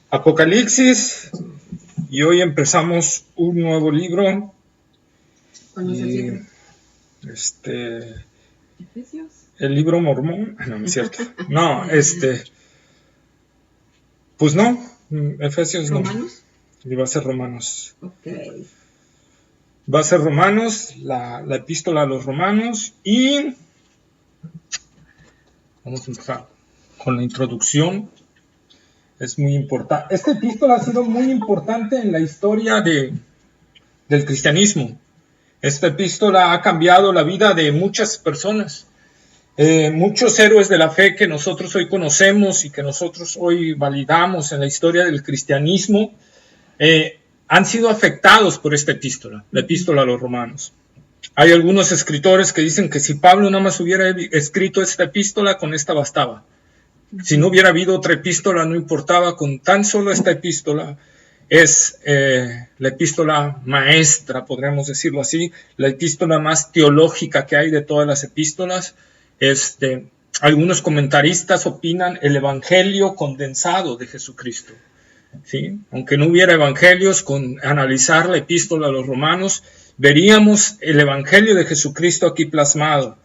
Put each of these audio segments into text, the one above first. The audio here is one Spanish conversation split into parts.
Apocalipsis, y hoy empezamos un nuevo libro. ¿Cuál es el libro? ¿Efesios? El libro mormón. No, no es cierto. No, pues no, Efesios no. ¿Romanos? Y va a ser Romanos. Ok. Va a ser Romanos, la epístola a los Romanos, y vamos a empezar con la introducción. Es muy importante. Esta epístola ha sido muy importante en la historia del cristianismo. Esta epístola ha cambiado la vida de muchas personas. Muchos héroes de la fe que nosotros hoy conocemos y que nosotros hoy validamos en la historia del cristianismo han sido afectados por esta epístola, la epístola a los Romanos. Hay algunos escritores que dicen que si Pablo nada más hubiera escrito esta epístola, con esta bastaba. Si no hubiera habido otra epístola, no importaba, con tan solo esta epístola. Es la epístola maestra, podríamos decirlo así, la epístola más teológica que hay de todas las epístolas. Algunos comentaristas opinan el evangelio condensado de Jesucristo. ¿Sí? Aunque no hubiera evangelios, con analizar la epístola a los Romanos, veríamos el evangelio de Jesucristo aquí plasmado.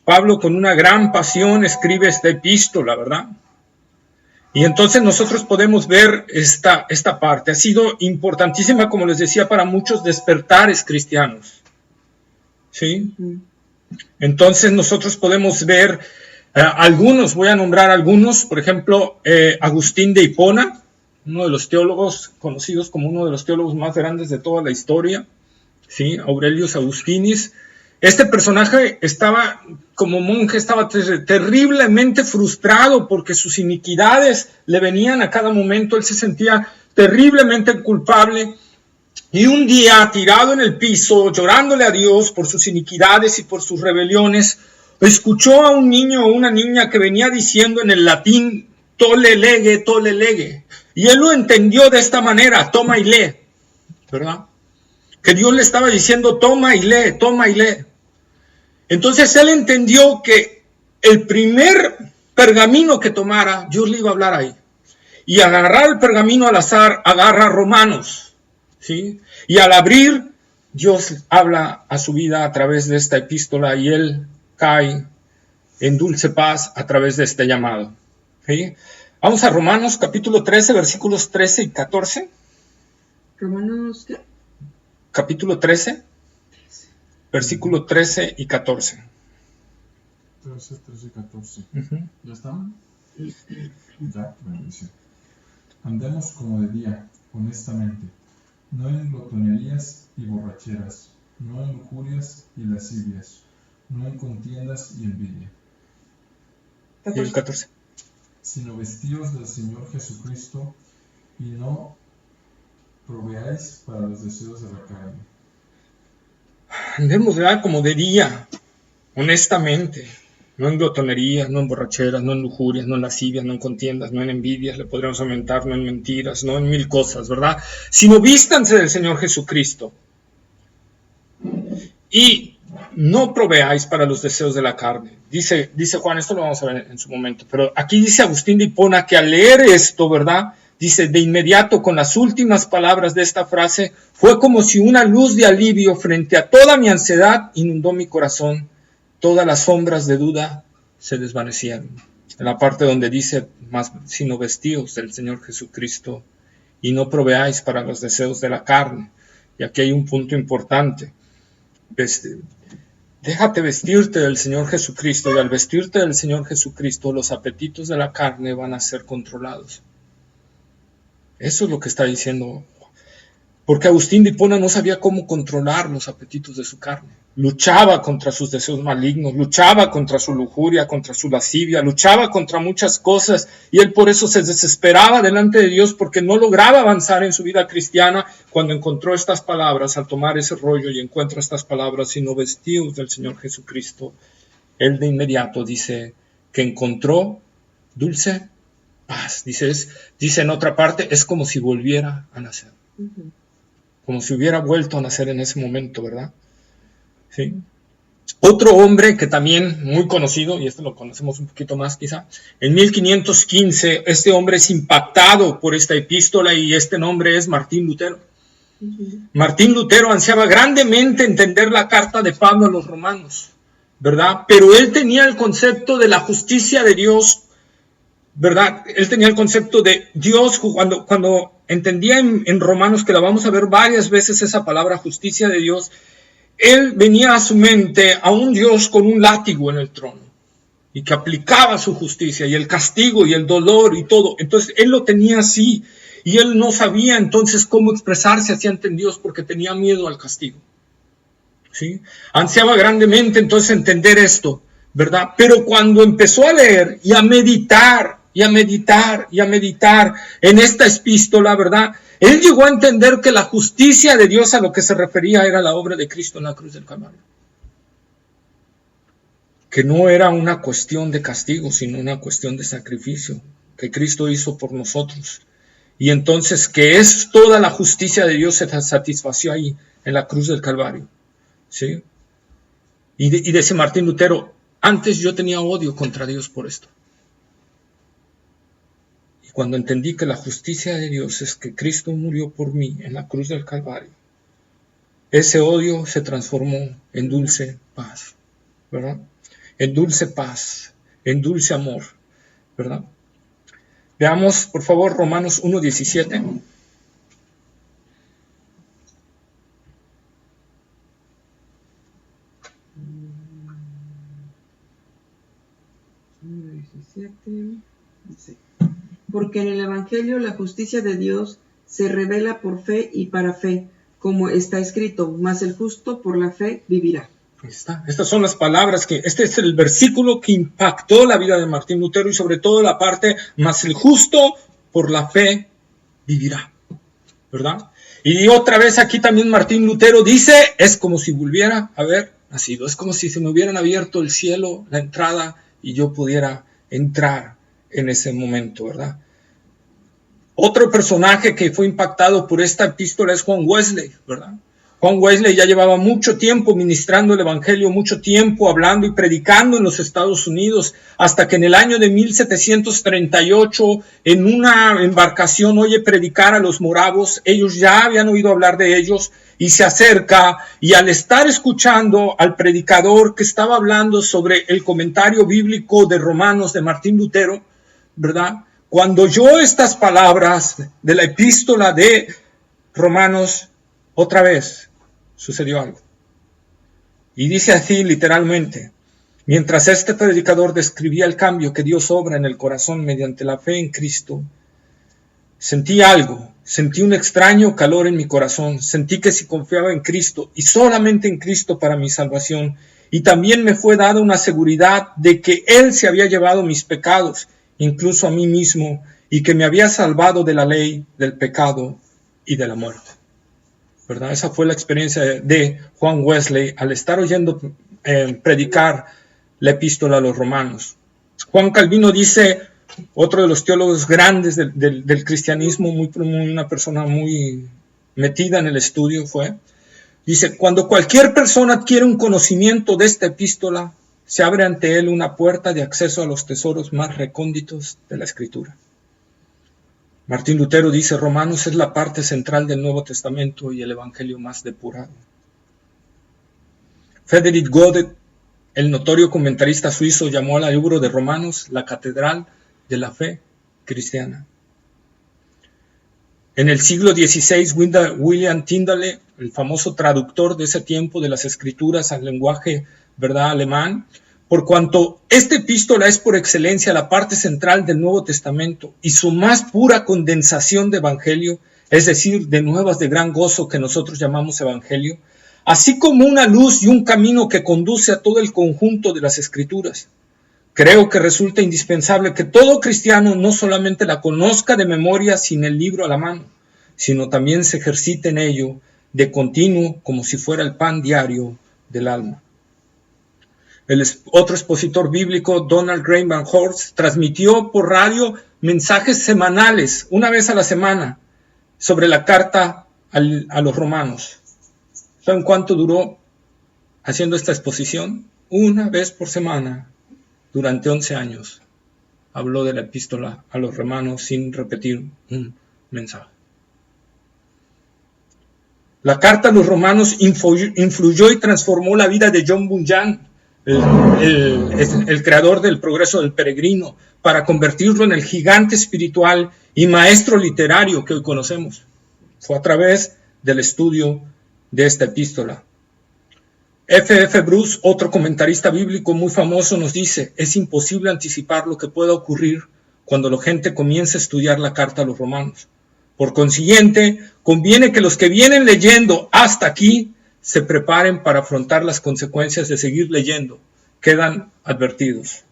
Pablo, con una gran pasión, escribe esta epístola, ¿verdad? Y entonces nosotros podemos ver esta parte. Ha sido importantísima, como les decía, para muchos despertares cristianos. ¿Sí? Entonces nosotros podemos ver algunos, voy a nombrar algunos, por ejemplo, Agustín de Hipona, uno de los teólogos conocidos como uno de los teólogos más grandes de toda la historia, ¿sí? Aurelius Agustinis. Este personaje estaba, como monje, estaba terriblemente frustrado porque sus iniquidades le venían a cada momento. Él se sentía terriblemente culpable. Y un día, tirado en el piso, llorándole a Dios por sus iniquidades y por sus rebeliones, escuchó a un niño o una niña que venía diciendo en el latín, tole lege, tole lege. Y él lo entendió de esta manera, toma y lee, ¿verdad? Que Dios le estaba diciendo, toma y lee, toma y lee. Entonces él entendió que el primer pergamino que tomara, Dios le iba a hablar ahí. Y al agarrar el pergamino al azar, agarra Romanos, ¿sí? Y al abrir, Dios habla a su vida a través de esta epístola y él cae en dulce paz a través de este llamado, ¿sí? Vamos a Romanos capítulo 13, versículos 13 y 14. ¿Romanos qué? Capítulo 13. Versículo 13 y 14. 13 y 14. Uh-huh. ¿Ya están? Ya, bendición. Andemos como de día, honestamente, no en glotonerías y borracheras, no en lujurias y lascivias, no en contiendas y envidia. Y el 14. Sino vestíos del Señor Jesucristo y no proveáis para los deseos de la carne. Andemos, ¿verdad? Como de día, honestamente, no en glotonerías, no en borracheras, no en lujurias, no en lascivias, no en contiendas, no en envidias, le podríamos aumentar, no en mentiras, no en mil cosas, ¿verdad? Sino vístanse del Señor Jesucristo y no proveáis para los deseos de la carne. Dice Juan, esto lo vamos a ver en su momento, pero aquí dice Agustín de Hipona que al leer esto, ¿verdad? Dice, de inmediato, con las últimas palabras de esta frase, fue como si una luz de alivio frente a toda mi ansiedad inundó mi corazón. Todas las sombras de duda se desvanecieron. En la parte donde dice, más sino vestíos del Señor Jesucristo y no proveáis para los deseos de la carne. Y aquí hay un punto importante. Déjate vestirte del Señor Jesucristo, y al vestirte del Señor Jesucristo, los apetitos de la carne van a ser controlados. Eso es lo que está diciendo. Porque Agustín de Hipona no sabía cómo controlar los apetitos de su carne. Luchaba contra sus deseos malignos, luchaba contra su lujuria, contra su lascivia, luchaba contra muchas cosas, y él por eso se desesperaba delante de Dios porque no lograba avanzar en su vida cristiana. Cuando encontró estas palabras, al tomar ese rollo y encuentra estas palabras, sino vestidos del Señor Jesucristo, él de inmediato dice que encontró dulce paz. Dice en otra parte, es como si volviera a nacer. Como si hubiera vuelto a nacer en ese momento, ¿verdad? ¿Sí? Otro hombre que también muy conocido, y esto lo conocemos un poquito más quizá, en 1515 este hombre es impactado por esta epístola y este nombre es Martín Lutero. Martín Lutero ansiaba grandemente entender la carta de Pablo a los romanos, ¿verdad? Pero él tenía el concepto de la justicia de Dios, ¿verdad? Él tenía el concepto de Dios cuando entendía en Romanos, que la vamos a ver varias veces esa palabra justicia de Dios, él venía a su mente a un Dios con un látigo en el trono y que aplicaba su justicia y el castigo y el dolor y todo. Entonces él lo tenía así y él no sabía entonces cómo expresarse hacia ante Dios porque tenía miedo al castigo. ¿Sí? Ansiaba grandemente entonces entender esto, ¿verdad? Pero cuando empezó a leer y a meditar en esta epístola, ¿verdad? Él llegó a entender que la justicia de Dios a lo que se refería era la obra de Cristo en la cruz del Calvario. Que no era una cuestión de castigo, sino una cuestión de sacrificio que Cristo hizo por nosotros. Y entonces que es toda la justicia de Dios se satisfació ahí, en la cruz del Calvario. ¿Sí? Y dice Martín Lutero, antes yo tenía odio contra Dios por esto. Cuando entendí que la justicia de Dios es que Cristo murió por mí en la cruz del Calvario, ese odio se transformó en dulce paz, ¿verdad? En dulce paz, en dulce amor, ¿verdad? Veamos, por favor, Romanos 1:17. Dice, porque en el Evangelio la justicia de Dios se revela por fe y para fe, como está escrito, mas el justo por la fe vivirá. Estas son las palabras este es el versículo que impactó la vida de Martín Lutero y sobre todo la parte, mas el justo por la fe vivirá, ¿verdad? Y otra vez aquí también Martín Lutero dice, es como si volviera a haber nacido, es como si se me hubieran abierto el cielo, la entrada, y yo pudiera entrar en ese momento, ¿verdad? Otro personaje que fue impactado por esta epístola es Juan Wesley, ¿verdad? Juan Wesley ya llevaba mucho tiempo ministrando el evangelio, mucho tiempo hablando y predicando en los Estados Unidos, hasta que en el año de 1738, en una embarcación, oye predicar a los moravos. Ellos ya habían oído hablar de ellos y se acerca, y al estar escuchando al predicador que estaba hablando sobre el comentario bíblico de Romanos de Martín Lutero, ¿verdad? Cuando oyó estas palabras de la epístola de Romanos, otra vez sucedió algo. Y dice así literalmente, mientras este predicador describía el cambio que Dios obra en el corazón mediante la fe en Cristo, sentí algo, sentí un extraño calor en mi corazón, sentí que si confiaba en Cristo y solamente en Cristo para mi salvación, y también me fue dada una seguridad de que Él se había llevado mis pecados, incluso a mí mismo, y que me había salvado de la ley, del pecado y de la muerte. ¿Verdad? Esa fue la experiencia de Juan Wesley al estar oyendo predicar la epístola a los romanos. Juan Calvino dice, otro de los teólogos grandes del cristianismo, una persona muy metida en el estudio dice, cuando cualquier persona adquiere un conocimiento de esta epístola, se abre ante él una puerta de acceso a los tesoros más recónditos de la Escritura. Martín Lutero dice, Romanos es la parte central del Nuevo Testamento y el Evangelio más depurado. Friedrich Godet, el notorio comentarista suizo, llamó al libro de Romanos la catedral de la fe cristiana. En el siglo XVI, William Tyndale, el famoso traductor de ese tiempo de las Escrituras al lenguaje, ¿verdad?, alemán, por cuanto esta epístola es por excelencia la parte central del Nuevo Testamento y su más pura condensación de evangelio, es decir, de nuevas de gran gozo que nosotros llamamos evangelio, así como una luz y un camino que conduce a todo el conjunto de las Escrituras. Creo que resulta indispensable que todo cristiano no solamente la conozca de memoria sin el libro a la mano, sino también se ejercite en ello de continuo como si fuera el pan diario del alma. El otro expositor bíblico, Donald Graham Van Horst, transmitió por radio mensajes semanales, una vez a la semana, sobre la carta a los romanos. ¿Saben cuánto duró haciendo esta exposición? una vez por semana, durante 11 años, habló de la epístola a los romanos sin repetir un mensaje. La carta a los romanos influyó y transformó la vida de John Bunyan, el creador del Progreso del Peregrino, para convertirlo en el gigante espiritual y maestro literario que hoy conocemos. Fue a través del estudio de esta epístola. F.F. Bruce, otro comentarista bíblico muy famoso, nos dice: es imposible anticipar lo que pueda ocurrir cuando la gente comience a estudiar la carta a los romanos. Por consiguiente, conviene que los que vienen leyendo hasta aquí se preparen para afrontar las consecuencias de seguir leyendo. Quedan advertidos.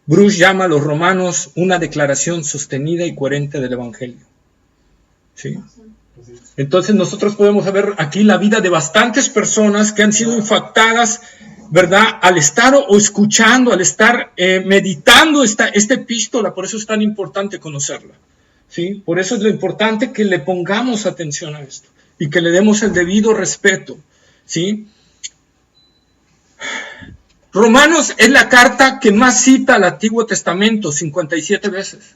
Bruce llama a los romanos una declaración sostenida y coherente del Evangelio. ¿Sí? Entonces nosotros podemos ver aquí la vida de bastantes personas que han sido impactadas, ¿verdad? Al estar o escuchando, al estar meditando esta epístola. Por eso es tan importante conocerla. ¿Sí? Por eso es lo importante que le pongamos atención a esto y que le demos el debido respeto. ¿Sí? Romanos es la carta que más cita al Antiguo Testamento, 57 veces.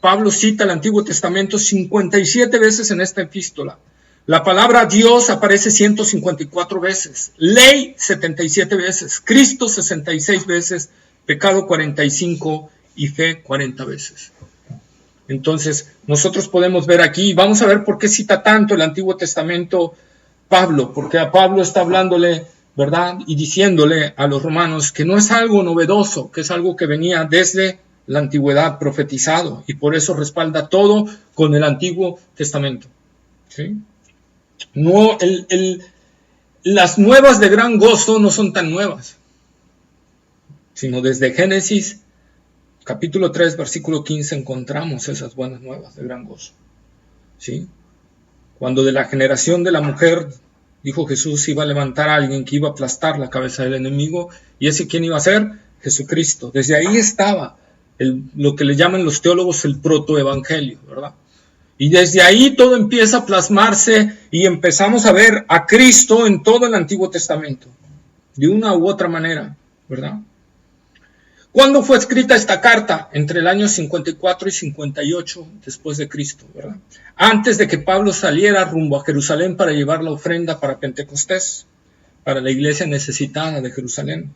Pablo cita el Antiguo Testamento 57 veces en esta epístola. La palabra Dios aparece 154 veces, ley 77 veces, Cristo 66 veces, pecado 45 y fe 40 veces. Entonces, nosotros podemos ver aquí, vamos a ver por qué cita tanto el Antiguo Testamento Pablo, porque a Pablo está hablándole, ¿verdad? Y diciéndole a los romanos que no es algo novedoso, que es algo que venía desde la antigüedad profetizado, y por eso respalda todo con el Antiguo Testamento. ¿Sí? No, las nuevas de gran gozo no son tan nuevas, sino desde Génesis capítulo 3, versículo 15 encontramos esas buenas nuevas de gran gozo. ¿Sí? Cuando de la generación de la mujer, dijo Jesús, iba a levantar a alguien que iba a aplastar la cabeza del enemigo, y ese quién iba a ser, Jesucristo. Desde ahí estaba lo que le llaman los teólogos el protoevangelio, ¿verdad? Y desde ahí todo empieza a plasmarse y empezamos a ver a Cristo en todo el Antiguo Testamento, de una u otra manera, ¿verdad? ¿Cuándo fue escrita esta carta? Entre el año 54 y 58 después de Cristo, ¿verdad? Antes de que Pablo saliera rumbo a Jerusalén para llevar la ofrenda para Pentecostés, para la iglesia necesitada de Jerusalén.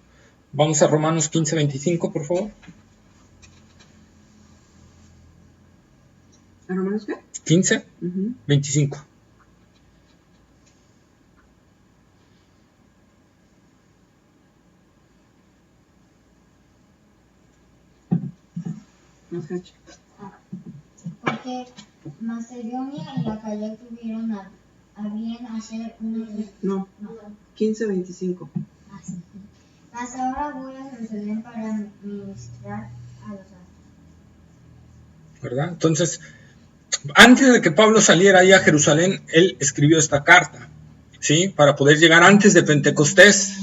Vamos a Romanos 15, 25, por favor. ¿A Romanos qué? 15, 25. Porque Macedonia y Acaya tuvieron a bien hacer una... No, 15:25. Sí. Mas ahora voy a Jerusalén para ministrar a los santos. ¿Verdad? Entonces, antes de que Pablo saliera ahí a Jerusalén, él escribió esta carta, ¿sí? Para poder llegar antes de Pentecostés.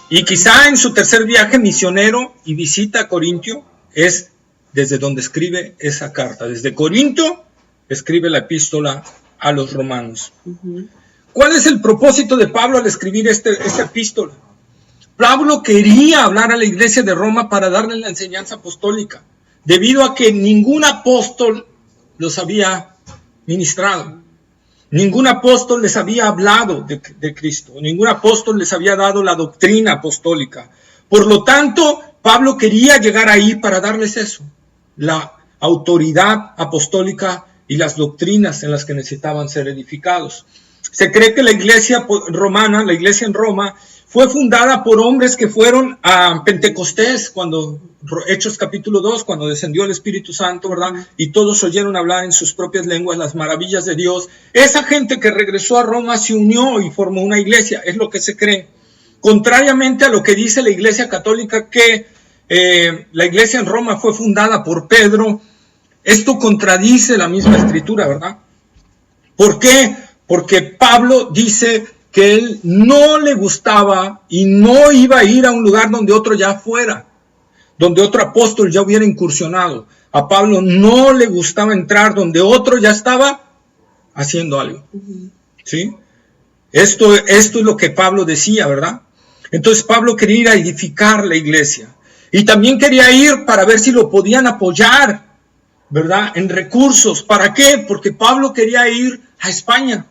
Y quizá en su tercer viaje misionero y visita a Corintio, es desde donde escribe esa carta. Desde Corinto escribe la epístola a los romanos. ¿Cuál es el propósito de Pablo al escribir esta epístola? Pablo quería hablar a la iglesia de Roma para darle la enseñanza apostólica, debido a que ningún apóstol los había ministrado. Ningún apóstol les había hablado de Cristo. Ningún apóstol les había dado la doctrina apostólica. Por lo tanto, Pablo quería llegar ahí para darles eso, la autoridad apostólica y las doctrinas en las que necesitaban ser edificados. Se cree que la iglesia romana, la iglesia en Roma, fue fundada por hombres que fueron a Pentecostés, cuando Hechos capítulo 2, cuando descendió el Espíritu Santo, ¿verdad? Y todos oyeron hablar en sus propias lenguas las maravillas de Dios. Esa gente que regresó a Roma se unió y formó una iglesia, es lo que se cree. Contrariamente a lo que dice la iglesia católica, que la iglesia en Roma fue fundada por Pedro, esto contradice la misma escritura, ¿verdad? ¿Por qué? Porque Pablo dice que él no le gustaba y no iba a ir a un lugar donde otro ya fuera, donde otro apóstol ya hubiera incursionado. A Pablo no le gustaba entrar donde otro ya estaba haciendo algo. ¿Sí? Esto es lo que Pablo decía, ¿verdad? Entonces Pablo quería ir a edificar la iglesia. Y también quería ir para ver si lo podían apoyar, ¿verdad? En recursos. ¿Para qué? Porque Pablo quería ir a España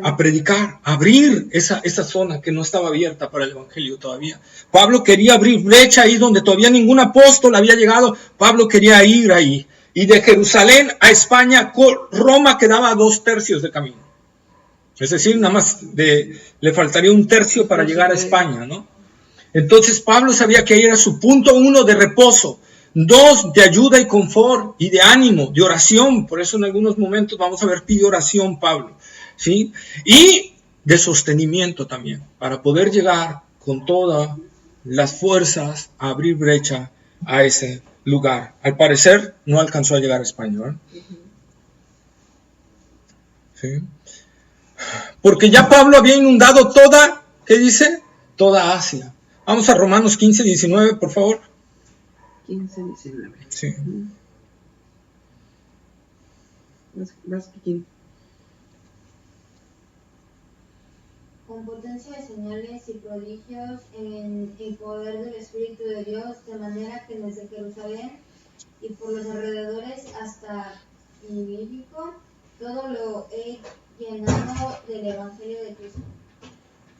a predicar, abrir esa zona que no estaba abierta para el evangelio todavía. Pablo quería abrir brecha ahí donde todavía ningún apóstol había llegado. Pablo quería ir ahí. Y de Jerusalén a España, Roma quedaba 2/3 de camino. Es decir, nada más le faltaría 1/3 para llegar a España, ¿no? Entonces Pablo sabía que ahí era su punto 1 de reposo, 2 de ayuda y confort y de ánimo, de oración. Por eso en algunos momentos vamos a ver, pide oración Pablo, ¿sí? Y de sostenimiento también, para poder llegar con todas las fuerzas a abrir brecha a ese lugar. Al parecer no alcanzó a llegar a España, ¿verdad? ¿Sí? Porque ya Pablo había inundado toda, ¿qué dice? Toda Asia. Vamos a Romanos 15, 19, por favor. 15, 19. Sí. Vas, Kikín. Con potencia de señales y prodigios en el poder del Espíritu de Dios, de manera que desde Jerusalén y por los alrededores hasta Ilírico, todo lo he llenado del Evangelio de Cristo.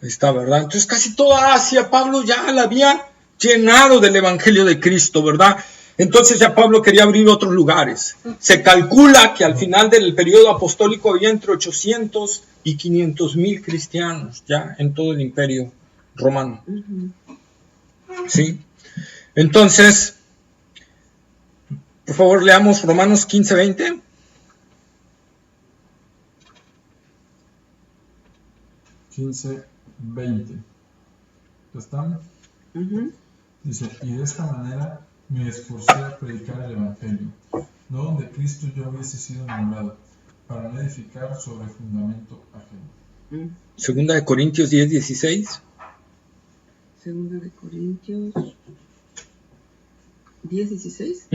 Ahí está, ¿verdad? Entonces casi toda Asia Pablo ya la había llenado del Evangelio de Cristo, ¿verdad? Entonces ya Pablo quería abrir otros lugares. Se calcula que al final del periodo apostólico había entre 800 y 500,000 cristianos ya en todo el imperio romano. ¿Sí? Entonces, por favor leamos Romanos 15, 20. ¿Ya están? Dice, y de esta manera me esforcé a predicar el Evangelio, no donde Cristo yo hubiese sido nombrado, para no edificar sobre fundamento ajeno. Segunda de Corintios 10, 16. Segunda de Corintios 10, 16.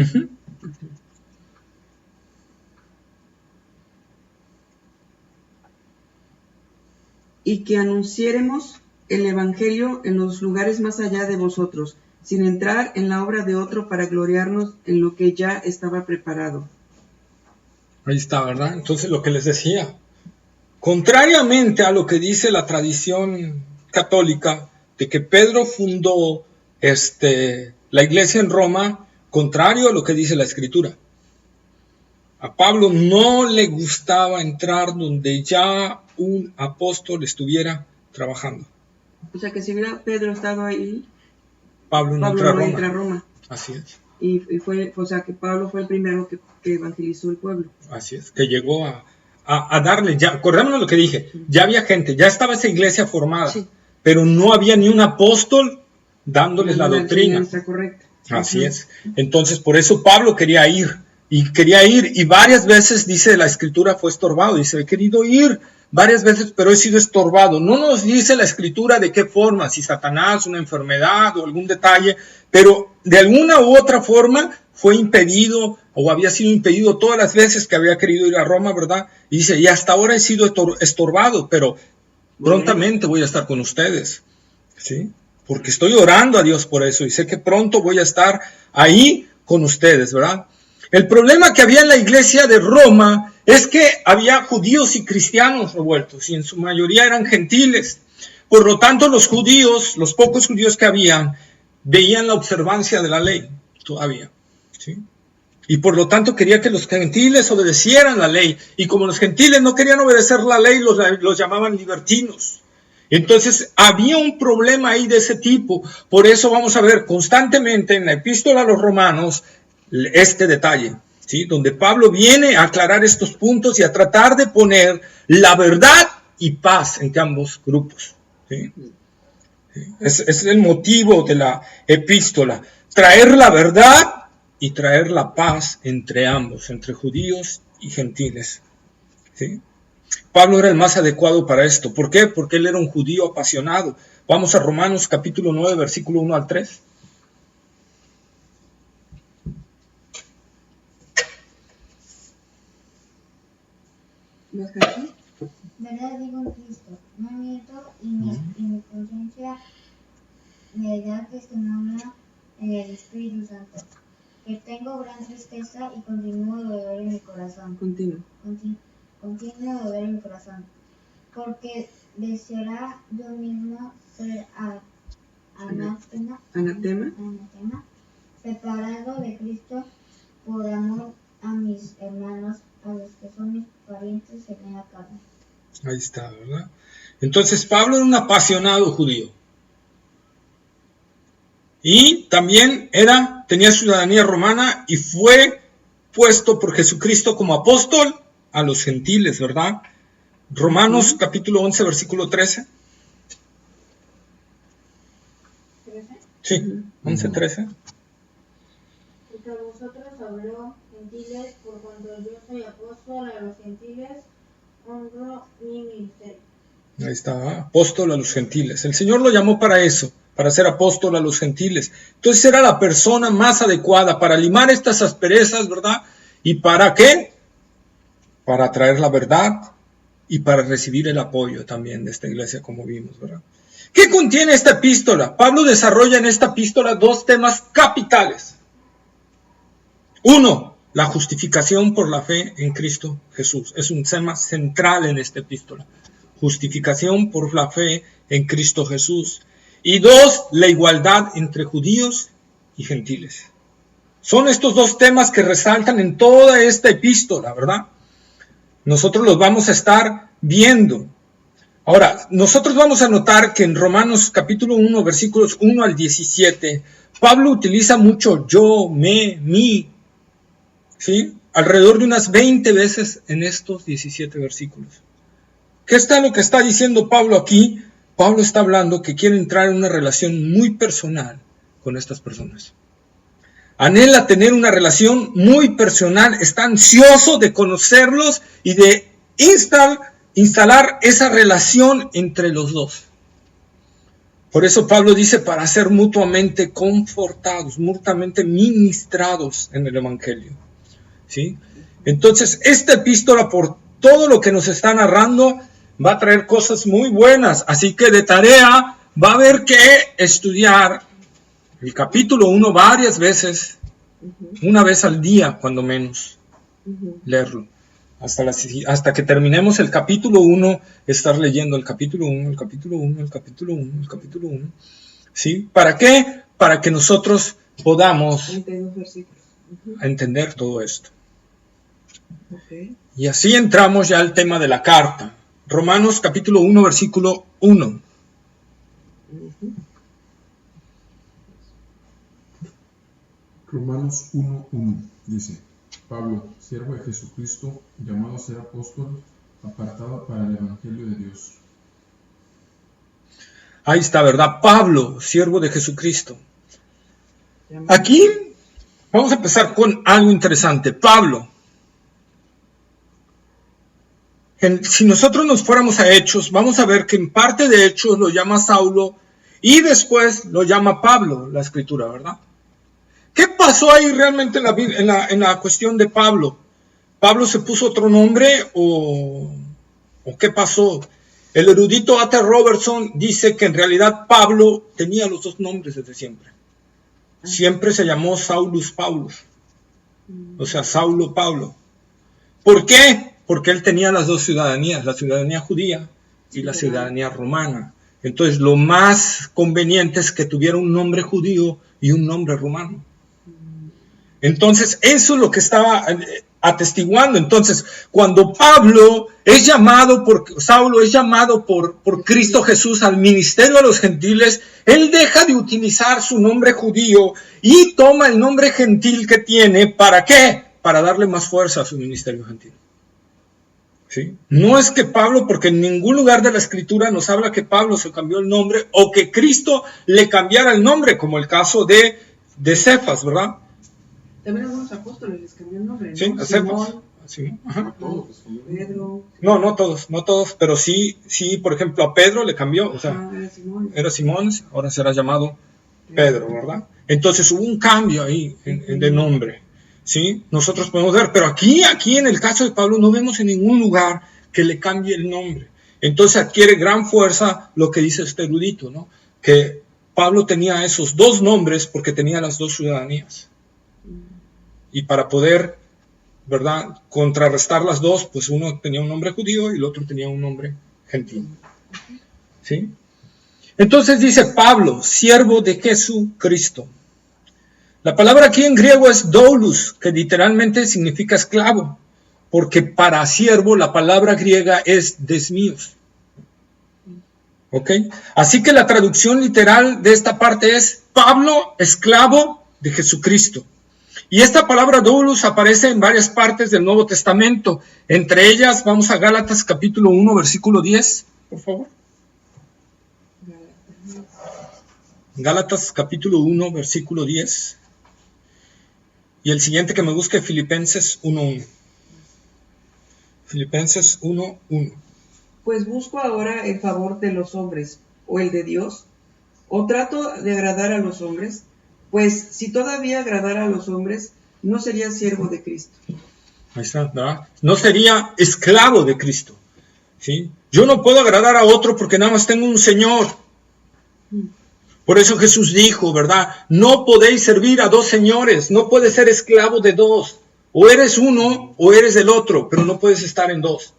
Y que anunciáremos el Evangelio en los lugares más allá de vosotros, sin entrar en la obra de otro para gloriarnos en lo que ya estaba preparado. Ahí está, ¿verdad? Entonces lo que les decía, contrariamente a lo que dice la tradición católica, de que Pedro fundó la iglesia en Roma, contrario a lo que dice la Escritura. A Pablo no le gustaba entrar donde ya un apóstol estuviera trabajando. O sea que si hubiera Pedro estado ahí, Pablo no entra a Roma. Así es. Y fue, o sea que Pablo fue el primero que evangelizó el pueblo. Así es, que llegó a darle, ya, acordémonos lo que dije, ya había gente, ya estaba esa iglesia formada, sí, pero no había ni un apóstol dándoles la doctrina. Correcta. Así es. Entonces, por eso Pablo quería ir, y varias veces, dice la Escritura, fue estorbado. Dice, he querido ir varias veces, pero he sido estorbado. No nos dice la Escritura de qué forma, si Satanás, una enfermedad o algún detalle, pero de alguna u otra forma fue impedido o había sido impedido todas las veces que había querido ir a Roma, ¿verdad? Y dice, y hasta ahora he sido estorbado, pero prontamente voy a estar con ustedes, ¿sí? Porque estoy orando a Dios por eso y sé que pronto voy a estar ahí con ustedes, ¿verdad? El problema que había en la iglesia de Roma es que había judíos y cristianos revueltos y en su mayoría eran gentiles. Por lo tanto, los judíos, los pocos judíos que habían, veían la observancia de la ley todavía, ¿sí? Y por lo tanto quería que los gentiles obedecieran la ley. Y como los gentiles no querían obedecer la ley, los llamaban libertinos. Entonces había un problema ahí de ese tipo. Por eso vamos a ver constantemente en la epístola a los romanos este detalle, ¿sí? Donde Pablo viene a aclarar estos puntos y a tratar de poner la verdad y paz entre ambos grupos, ¿sí? Es el motivo de la epístola, traer la verdad y traer la paz entre ambos, entre judíos y gentiles, ¿sí? Pablo era el más adecuado para esto. ¿Por qué? Porque él era un judío apasionado. Vamos a Romanos capítulo 9, versículo 1 al 3. Verdad digo en Cristo, no miento, y mi conciencia me da testimonio en el Espíritu Santo, que tengo gran tristeza y continuo dolor en mi corazón. Continuo dolor en mi corazón, porque deseará yo mismo ser anatema, separado de Cristo por amor a mis hermanos, a los que son mis parientes en la carne. Ahí está, ¿verdad? Entonces Pablo era un apasionado judío. Y también tenía ciudadanía romana y fue puesto por Jesucristo como apóstol a los gentiles, ¿verdad? Romanos capítulo 11, versículo 13. Sí, 11, 13. Porque a vosotros habló gentiles, por cuanto yo soy apóstol a los gentiles, honro mi ministerio. Ahí está, apóstol a los gentiles. El Señor lo llamó para eso, para ser apóstol a los gentiles. Entonces era la persona más adecuada para limar estas asperezas, ¿verdad? ¿Y para qué? Para traer la verdad y para recibir el apoyo también de esta iglesia, como vimos, ¿verdad? ¿Qué contiene esta epístola? Pablo desarrolla en esta epístola dos temas capitales. Uno, la justificación por la fe en Cristo Jesús. Es un tema central en esta epístola. Justificación por la fe en Cristo Jesús. Y dos, la igualdad entre judíos y gentiles. Son estos dos temas que resaltan en toda esta epístola, ¿verdad? Nosotros los vamos a estar viendo. Ahora, nosotros vamos a notar que en Romanos capítulo 1, versículos 1 al 17, Pablo utiliza mucho yo, me, mi, ¿sí? Alrededor de unas 20 veces en estos 17 versículos. ¿Qué está lo que está diciendo Pablo aquí? Pablo está hablando que quiere entrar en una relación muy personal con estas personas. Anhela tener una relación muy personal, está ansioso de conocerlos y de instalar esa relación entre los dos. Por eso Pablo dice para ser mutuamente confortados, mutuamente ministrados en el Evangelio. ¿Sí? Entonces, esta epístola, por todo lo que nos está narrando, va a traer cosas muy buenas. Así que de tarea va a haber que estudiar el capítulo 1 varias veces, una vez al día, cuando menos, leerlo. Hasta que terminemos el capítulo 1, estar leyendo el capítulo 1, el capítulo 1, el capítulo 1, el capítulo 1. ¿Sí? ¿Para qué? Para que nosotros podamos entender todo esto. Y así entramos ya al tema de la carta. Romanos capítulo 1, versículo 1. Romanos 1:1 dice: Pablo, siervo de Jesucristo, llamado a ser apóstol, apartado para el Evangelio de Dios. Ahí está, ¿verdad? Pablo, siervo de Jesucristo. Aquí vamos a empezar con algo interesante. Pablo. Si nosotros nos fuéramos a Hechos, vamos a ver que en parte de Hechos lo llama Saulo y después lo llama Pablo, la escritura, ¿verdad? ¿Qué pasó ahí realmente en la cuestión de Pablo? ¿Pablo se puso otro nombre o qué pasó? El erudito A.T. Robertson dice que en realidad Pablo tenía los dos nombres desde siempre. Siempre se llamó Saulus Paulus, o sea, Saulo Pablo. ¿Por qué? Porque él tenía las dos ciudadanías, la ciudadanía judía y la ciudadanía romana. Entonces lo más conveniente es que tuviera un nombre judío y un nombre romano. Entonces eso es lo que estaba atestiguando. Entonces cuando Saulo es llamado por Cristo Jesús al ministerio de los gentiles, él deja de utilizar su nombre judío y toma el nombre gentil que tiene. ¿Para qué? Para darle más fuerza a su ministerio gentil. ¿Sí? No es que Pablo, porque en ningún lugar de la escritura nos habla que Pablo se cambió el nombre o que Cristo le cambiara el nombre, como el caso de Cefas, ¿verdad? También algunos apóstoles les cambió el nombre, ¿no? Sí, a Cefas. Sí, ajá. Pedro. No todos, pero sí, por ejemplo, a Pedro le cambió, o sea, era Simón, ahora será llamado Pedro, ¿verdad? Entonces hubo un cambio ahí de nombre. ¿Sí? Nosotros podemos ver, pero aquí en el caso de Pablo no vemos en ningún lugar que le cambie el nombre. Entonces adquiere gran fuerza lo que dice este erudito, ¿no? Que Pablo tenía esos dos nombres porque tenía las dos ciudadanías. Y para poder, ¿verdad?, contrarrestar las dos, pues uno tenía un nombre judío y el otro tenía un nombre gentil. ¿Sí? Entonces dice Pablo, siervo de Jesucristo. La palabra aquí en griego es doulos, que literalmente significa esclavo, porque para siervo la palabra griega es desmíos. ¿Ok? Así que la traducción literal de esta parte es Pablo, esclavo de Jesucristo. Y esta palabra doulos aparece en varias partes del Nuevo Testamento. Entre ellas, vamos a Gálatas capítulo 1, versículo 10, por favor. Gálatas capítulo 1, versículo 10. Y el siguiente que me busque, Filipenses 1:1. Filipenses 1:1. Pues busco ahora el favor de los hombres, o el de Dios, o trato de agradar a los hombres, pues si todavía agradara a los hombres, no sería siervo de Cristo. Ahí está, ¿verdad? No sería esclavo de Cristo. ¿Sí? Yo no puedo agradar a otro porque nada más tengo un Señor. Por eso Jesús dijo, ¿verdad? No podéis servir a dos señores, no puedes ser esclavo de dos. O eres uno o eres el otro, pero no puedes estar en dos.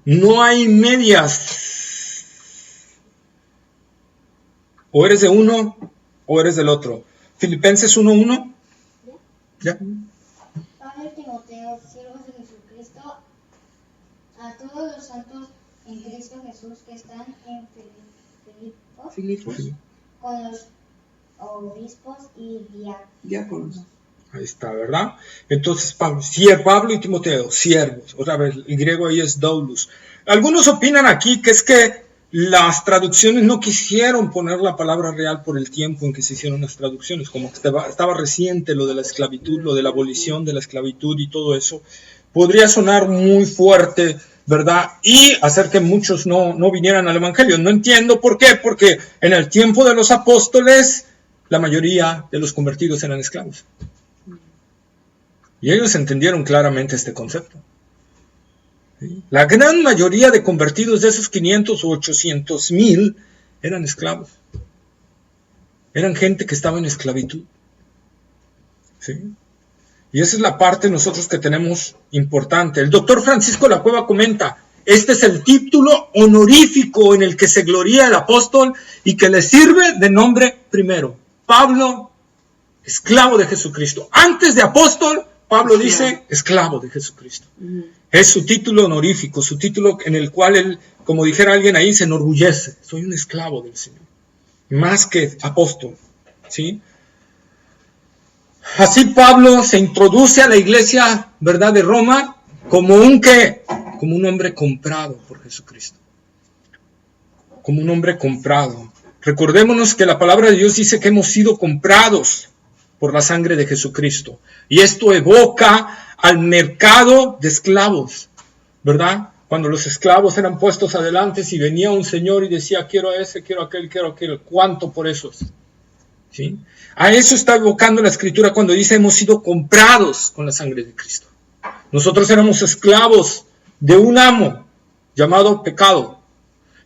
No hay medias. O eres de uno o eres del otro. Filipenses 1:1. ¿Ya? Pablo y Timoteo, siervos de Jesucristo, a todos los santos en Cristo Jesús que están en Filipos, con los obispos y diáconos. Ahí está, ¿verdad? Entonces, Pablo y Timoteo, siervos. Otra vez, el griego ahí es doulos. Algunos opinan aquí que es que las traducciones no quisieron poner la palabra real por el tiempo en que se hicieron las traducciones, como que estaba reciente lo de la esclavitud, lo de la abolición de la esclavitud y todo eso. Podría sonar muy fuerte, ¿verdad? Y hacer que muchos no vinieran al Evangelio. No entiendo por qué, porque en el tiempo de los apóstoles, la mayoría de los convertidos eran esclavos. Y ellos entendieron claramente este concepto. ¿Sí? La gran mayoría de convertidos de esos 500 o 800 mil eran esclavos. Eran gente que estaba en esclavitud. ¿Sí? Y esa es la parte nosotros que tenemos importante. El doctor Francisco La Cueva comenta, este es el título honorífico en el que se gloría el apóstol y que le sirve de nombre primero. Pablo, esclavo de Jesucristo. Antes de apóstol, Pablo dice esclavo de Jesucristo. Es su título honorífico, su título en el cual él, como dijera alguien ahí, se enorgullece. Soy un esclavo del Señor. Más que apóstol. ¿Sí? Así Pablo se introduce a la iglesia, ¿verdad?, de Roma como un hombre comprado por Jesucristo. Como un hombre comprado. Recordémonos que la palabra de Dios dice que hemos sido comprados por la sangre de Jesucristo. Y esto evoca al mercado de esclavos, ¿verdad? Cuando los esclavos eran puestos adelante y venía un señor y decía, quiero ese, quiero aquel, ¿cuánto por esos? ¿Sí? A eso está evocando la Escritura cuando dice, hemos sido comprados con la sangre de Cristo. Nosotros éramos esclavos de un amo llamado pecado.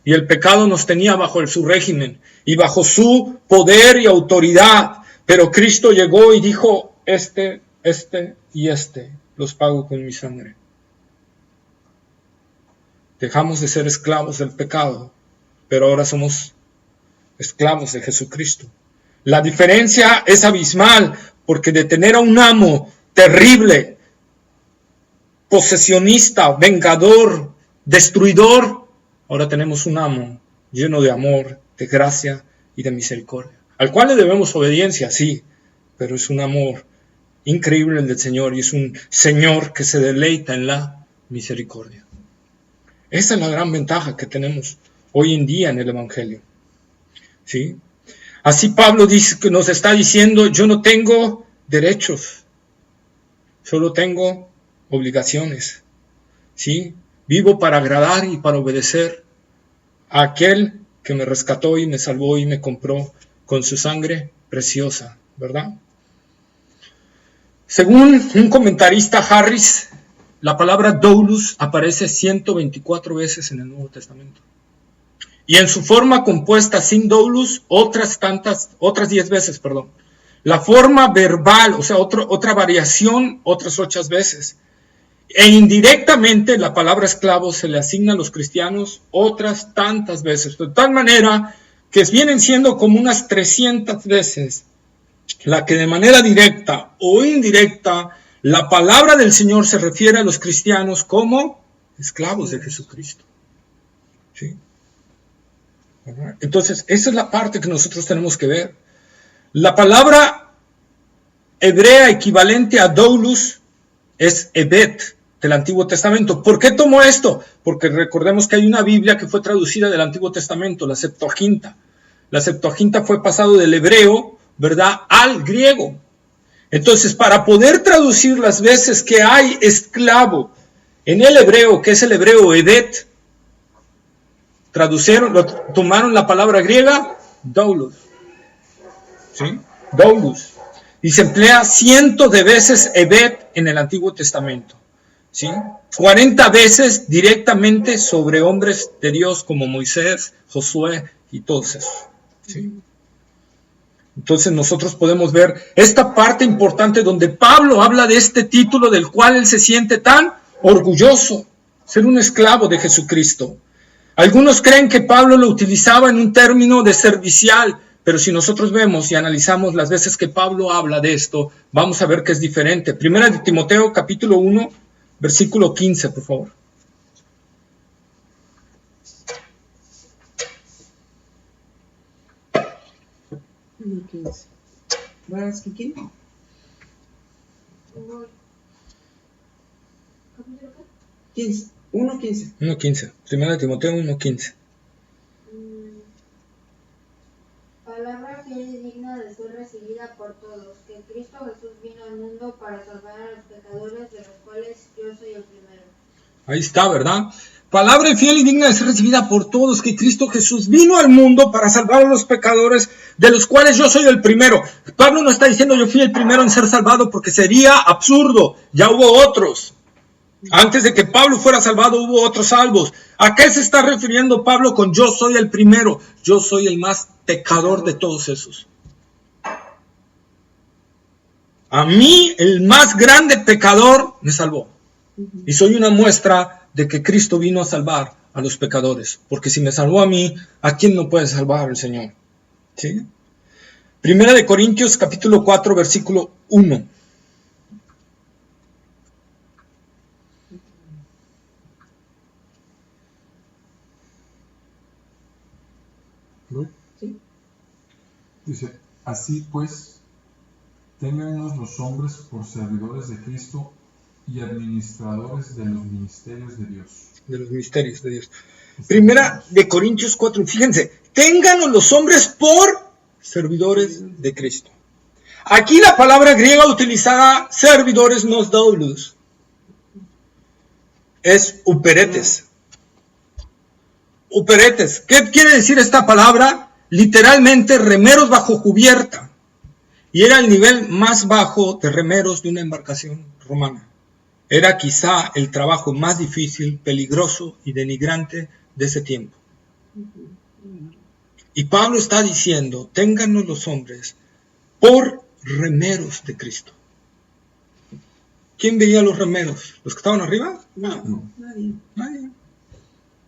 Y el pecado nos tenía bajo su régimen y bajo su poder y autoridad. Pero Cristo llegó y dijo, este y este los pago con mi sangre. Dejamos de ser esclavos del pecado, pero ahora somos esclavos de Jesucristo. La diferencia es abismal, porque de tener a un amo terrible, posesionista, vengador, destruidor, ahora tenemos un amo lleno de amor, de gracia y de misericordia, al cual le debemos obediencia, sí, pero es un amor increíble el del Señor y es un Señor que se deleita en la misericordia. Esa es la gran ventaja que tenemos hoy en día en el Evangelio. ¿Sí? Así Pablo dice, que nos está diciendo, yo no tengo derechos, solo tengo obligaciones. ¿Sí? Vivo para agradar y para obedecer a aquel que me rescató y me salvó y me compró con su sangre preciosa, ¿verdad? Según un comentarista, Harris, la palabra doulos aparece 124 veces en el Nuevo Testamento. Y en su forma compuesta sin doulos, otras 10 veces, perdón. La forma verbal, o sea, otra variación, otras 8 veces. E indirectamente la palabra esclavo se le asigna a los cristianos otras tantas veces. De tal manera que vienen siendo como unas 300 veces la que de manera directa o indirecta la palabra del Señor se refiere a los cristianos como esclavos de Jesucristo. ¿Sí? Entonces, esa es la parte que nosotros tenemos que ver. La palabra hebrea equivalente a doulos es ebet del Antiguo Testamento. ¿Por qué tomo esto? Porque recordemos que hay una Biblia que fue traducida del Antiguo Testamento, la Septuaginta. La Septuaginta fue pasado del hebreo, ¿verdad?, al griego. Entonces, para poder traducir las veces que hay esclavo en el hebreo, que es el hebreo ebet, tomaron la palabra griega doulos. ¿Sí? Doulos. Y se emplea cientos de veces ebet en el Antiguo Testamento. ¿Sí? 40 veces directamente sobre hombres de Dios como Moisés, Josué y todos esos. ¿Sí? Entonces nosotros podemos ver esta parte importante donde Pablo habla de este título del cual él se siente tan orgulloso, ser un esclavo de Jesucristo. Algunos creen que Pablo lo utilizaba en un término de servicial, pero si nosotros vemos y analizamos las veces que Pablo habla de esto, vamos a ver que es diferente. Primera de Timoteo, capítulo 1, versículo 15, por favor. ¿Vas, Kiki? 1:15. 1:15. Primera de Timoteo 1:15. Palabra fiel y digna de ser recibida por todos, que Cristo Jesús vino al mundo para salvar a los pecadores, de los cuales yo soy el primero. Ahí está, ¿verdad? Palabra fiel y digna de ser recibida por todos, que Cristo Jesús vino al mundo para salvar a los pecadores, de los cuales yo soy el primero. Pablo no está diciendo yo fui el primero en ser salvado, porque sería absurdo. Ya hubo otros. Antes de que Pablo fuera salvado hubo otros salvos. ¿A qué se está refiriendo Pablo con yo soy el primero? Yo soy el más pecador de todos esos. A mí, el más grande pecador, me salvó. Y soy una muestra de que Cristo vino a salvar a los pecadores. Porque si me salvó a mí, ¿a quién no puede salvar el Señor? ¿Sí? Primera de Corintios, capítulo 4, versículo 1. ¿Sí? Dice, así pues, téngannos los hombres por servidores de Cristo y administradores de los ministerios de Dios. De los misterios de Dios. Primera de Corintios 4, fíjense, ténganos los hombres por servidores de Cristo. Aquí la palabra griega utilizada, servidores, no es doulos, es uperetes. Uperetes, ¿qué quiere decir esta palabra? Literalmente remeros bajo cubierta. Y era el nivel más bajo de remeros de una embarcación romana. Era quizá el trabajo más difícil, peligroso y denigrante de ese tiempo. Y Pablo está diciendo, téngannos los hombres por remeros de Cristo. ¿Quién veía los remeros? ¿Los que estaban arriba? No. Nadie.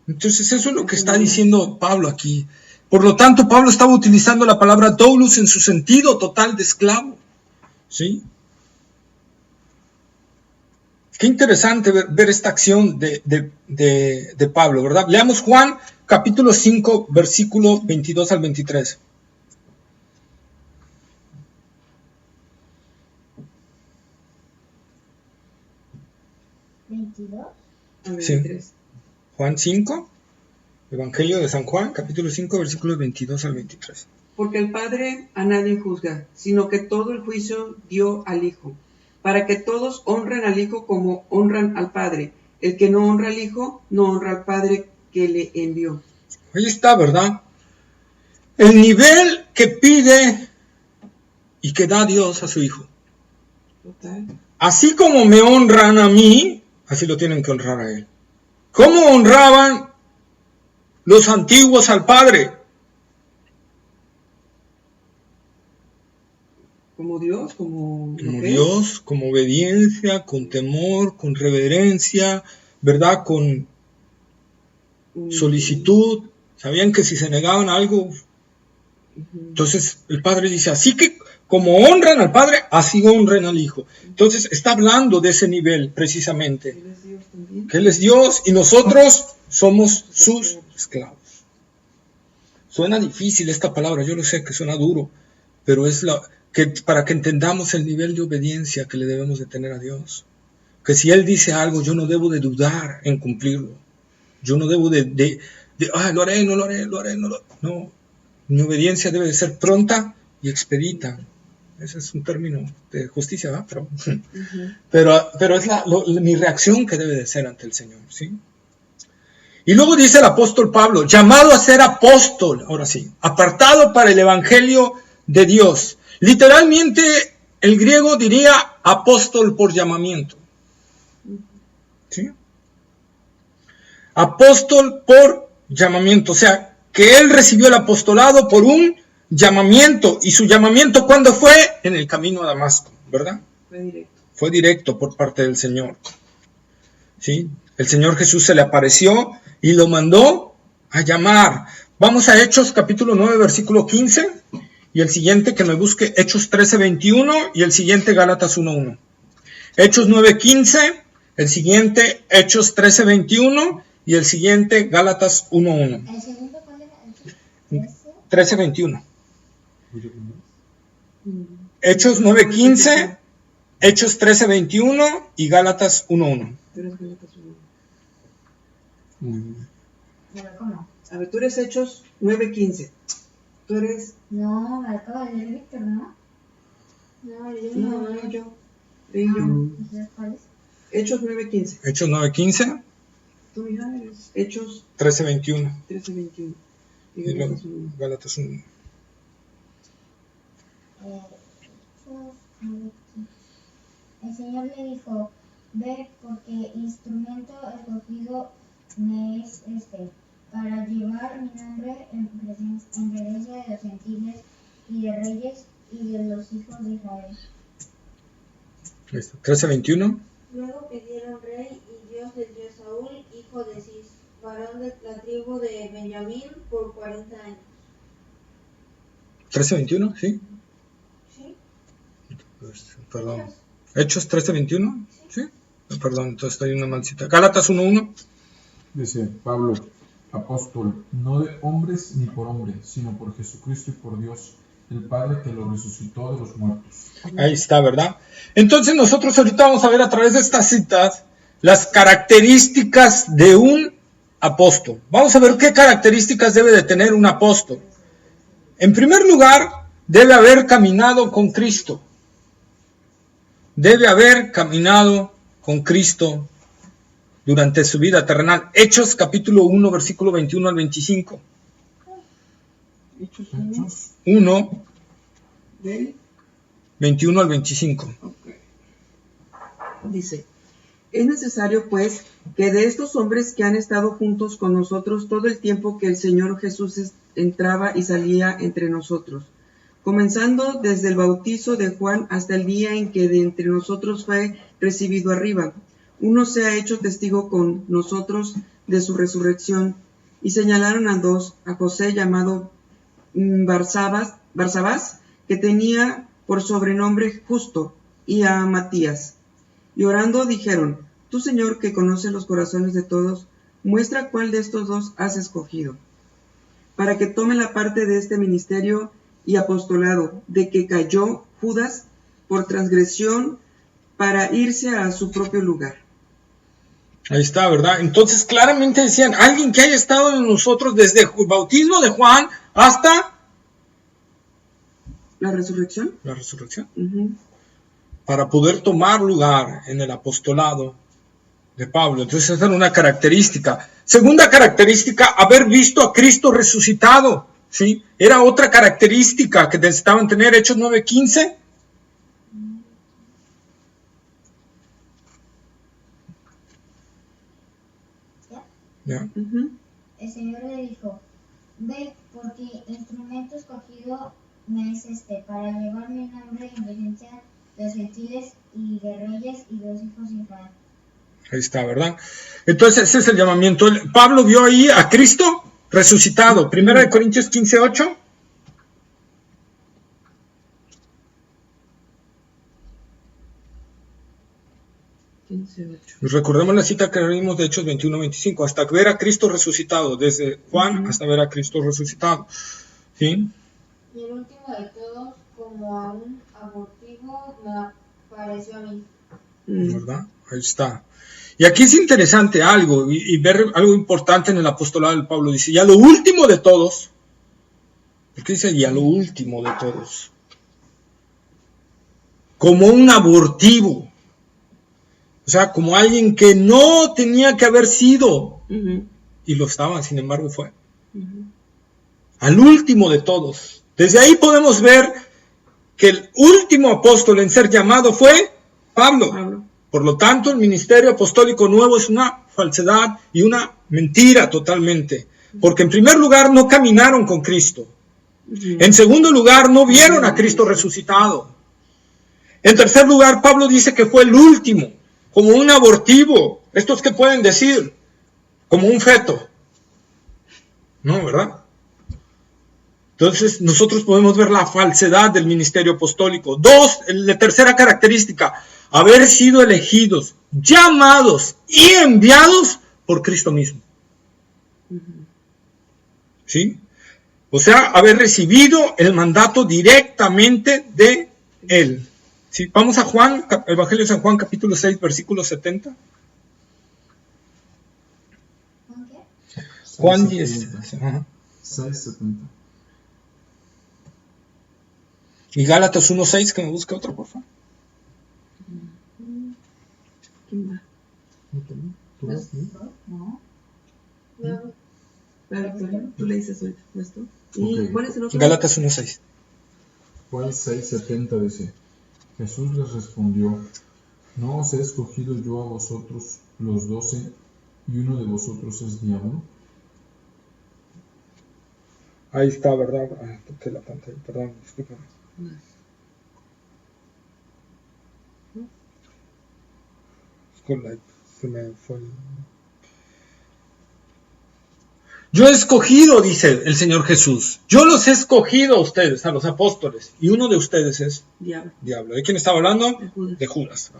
Entonces eso es lo que está diciendo Pablo aquí. Por lo tanto, Pablo estaba utilizando la palabra doulos en su sentido total de esclavo. ¿Sí? Qué interesante ver esta acción de Pablo, ¿verdad? Leamos Juan capítulo 5, versículo 22 al 23. ¿22? Sí. Juan 5, Evangelio de San Juan, capítulo 5, versículos 22 al 23. Porque el Padre a nadie juzga, sino que todo el juicio dio al Hijo, para que todos honren al Hijo como honran al Padre. El que no honra al Hijo, no honra al Padre que le envió. Ahí está, ¿verdad? El nivel que pide y que da Dios a su Hijo. Total. Así como me honran a mí, así lo tienen que honrar a Él. ¿Cómo honraban los antiguos al Padre? Como Dios, como Dios, con obediencia, con temor, con reverencia, ¿verdad? Con solicitud. Sabían que si se negaban a algo, entonces el Padre dice, así que como honran al Padre, así honren al Hijo. Entonces está hablando de ese nivel precisamente. Que Él es Dios y nosotros somos sus esclavos. Suena difícil esta palabra, yo lo sé que suena duro, pero es para que entendamos el nivel de obediencia que le debemos de tener a Dios. Que si Él dice algo, yo no debo de dudar en cumplirlo. Yo no debo lo haré, no lo haré, lo haré, no lo haré. No, mi obediencia debe de ser pronta y expedita. Ese es un término de justicia, ¿verdad? Pero es mi reacción que debe de ser ante el Señor, ¿sí? Y luego dice el apóstol Pablo, llamado a ser apóstol, ahora sí, apartado para el evangelio de Dios. Literalmente, el griego diría apóstol por llamamiento. ¿Sí? Apóstol por llamamiento, o sea, que él recibió el apostolado por un llamamiento. ¿Y su llamamiento cuándo fue? En el camino a Damasco, ¿verdad? Fue directo por parte del Señor. ¿Sí? El Señor Jesús se le apareció y lo mandó a llamar. Vamos a Hechos capítulo 9, versículo 15, y el siguiente que me busque Hechos 13, 21, y el siguiente Gálatas 1, 1. Hechos 9, 15, el siguiente Hechos 13, 21, y el siguiente Gálatas 1, 1. ¿El segundo cuál era? 13, 21. Hechos 9, 15, Hechos 13, 21 y Gálatas 1, 1. ¿Cómo? A ver, tú eres Hechos 9:15. Tú eres... No, me acaba de leer Víctor, ¿no? No, yo No, yo. ¿Entonces cuál es? Hechos 9:15. Hechos 9, 15. Tú, mija, eres Hechos 13, 21. 13:21. Y luego Gálatas 1. El Señor le dijo, ve porque instrumento escogido me es para llevar mi nombre en presencia de los gentiles y de reyes y de los hijos de Israel. 13, 21. Luego pidieron rey y Dios le dio a Saúl, hijo de Cis, varón de la tribu de Benjamín, por 40 años. 13, 21, ¿sí? ¿Sí? Perdón. Hechos 13, 21, ¿sí? Perdón, entonces estoy en una mal cita. Gálatas 1, 1. Dice Pablo, apóstol, no de hombres ni por hombre, sino por Jesucristo y por Dios, el Padre que lo resucitó de los muertos. Ahí está, ¿verdad? Entonces nosotros ahorita vamos a ver a través de estas citas las características de un apóstol. Vamos a ver qué características debe de tener un apóstol. En primer lugar, debe haber caminado con Cristo. Debe haber caminado con Cristo durante su vida terrenal. Hechos capítulo 1, versículo 21 al 25. Hechos 1, ¿de? 21 al 25. Okay. Dice, es necesario pues que de estos hombres que han estado juntos con nosotros todo el tiempo que el Señor Jesús entraba y salía entre nosotros, comenzando desde el bautizo de Juan hasta el día en que de entre nosotros fue recibido arriba, uno se ha hecho testigo con nosotros de su resurrección, y señalaron a dos, a José llamado Barsabás, que tenía por sobrenombre Justo, y a Matías. Y orando dijeron, tú Señor que conoces los corazones de todos, muestra cuál de estos dos has escogido, para que tome la parte de este ministerio y apostolado, de que cayó Judas por transgresión para irse a su propio lugar. Ahí está, ¿verdad? Entonces claramente decían, alguien que haya estado en nosotros desde el bautismo de Juan hasta ¿La resurrección? la resurrección. Uh-huh. Para poder tomar lugar en el apostolado de Pablo. Entonces esa era una característica. Segunda característica, haber visto a Cristo resucitado. ¿Sí? Era otra característica que necesitaban tener. Hechos 9:15. ¿Ya? El Señor le dijo: ve, porque instrumento escogido me es para llevar mi nombre en presencia de los gentiles y de reyes y de los hijos de Israel. Ahí está, ¿verdad? Entonces ese es el llamamiento. Pablo vio ahí a Cristo resucitado. 1 Corintios 15:8. Recordemos la cita que leímos de Hechos 21:25, hasta ver a Cristo resucitado, desde Juan hasta ver a Cristo resucitado. ¿Sí? Y el último de todos, como a un abortivo, me pareció a mí. ¿Verdad? Ahí está. Y aquí es interesante algo, y ver algo importante en el apostolado del Pablo. Dice, y a lo último de todos, ¿por qué dice y a lo último de todos? Como un abortivo. O sea, como alguien que no tenía que haber sido. Y lo estaba, sin embargo fue. Al último de todos. Desde ahí podemos ver que el último apóstol en ser llamado fue Pablo. Por lo tanto, el ministerio apostólico nuevo es una falsedad y una mentira totalmente. Porque en primer lugar no caminaron con Cristo. En segundo lugar no vieron a Cristo resucitado. En tercer lugar, Pablo dice que fue el último, como un abortivo. ¿Estos qué pueden decir? Como un feto. No, ¿verdad? Entonces, nosotros podemos ver la falsedad del ministerio apostólico. Dos, la tercera característica, haber sido elegidos, llamados y enviados por Cristo mismo. ¿Sí? O sea, haber recibido el mandato directamente de Él. ¿Sí? Vamos a Juan, Evangelio de San Juan, capítulo 6, versículo 70. ¿Juan qué? Juan 10. 6:70. Y Gálatas 1:6, que me busque otro, por favor. ¿Quién va? ¿Tú vas? No. Tú le dices ahorita, ¿no es tú? ¿Y Ok. cuál es el otro? Gálatas 1:6. Juan 6:70 dice, Jesús les respondió, ¿no os he escogido yo a vosotros los 12 y uno de vosotros es diablo? Ahí está, ¿verdad? Toqué la pantalla, perdón, discúlpame. Se me fue. Yo he escogido, dice el Señor Jesús. Yo los he escogido a ustedes, a los apóstoles. Y uno de ustedes es diablo. ¿De quién estaba hablando? De Judas.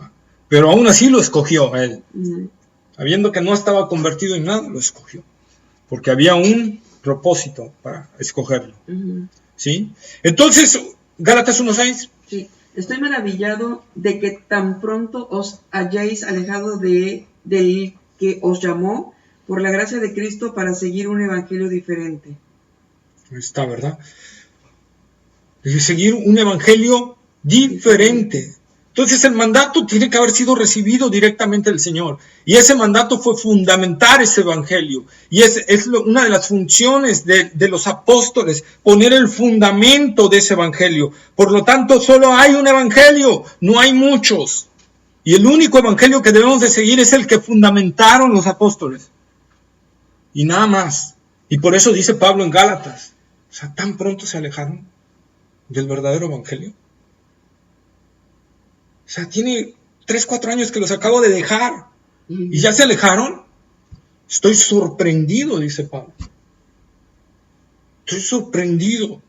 Pero aún así lo escogió a él. Sabiendo que no estaba convertido en nada, lo escogió. Porque había un propósito para escogerlo. ¿Sí? Entonces, Gálatas 1:6. Sí. Estoy maravillado de que tan pronto os hayáis alejado del que os llamó por la gracia de Cristo para seguir un evangelio diferente. Ahí está, ¿verdad? Es seguir un evangelio diferente. Entonces el mandato tiene que haber sido recibido directamente del Señor. Y ese mandato fue fundamentar ese evangelio. Y es una de las funciones de los apóstoles, poner el fundamento de ese evangelio. Por lo tanto, solo hay un evangelio, no hay muchos. Y el único evangelio que debemos de seguir es el que fundamentaron los apóstoles. Y nada más. Y por eso dice Pablo en Gálatas, o sea, tan pronto se alejaron del verdadero evangelio. O sea, tiene 3-4 años que los acabo de dejar. ¿Y ya se alejaron? Estoy sorprendido, dice Pablo. Estoy sorprendido.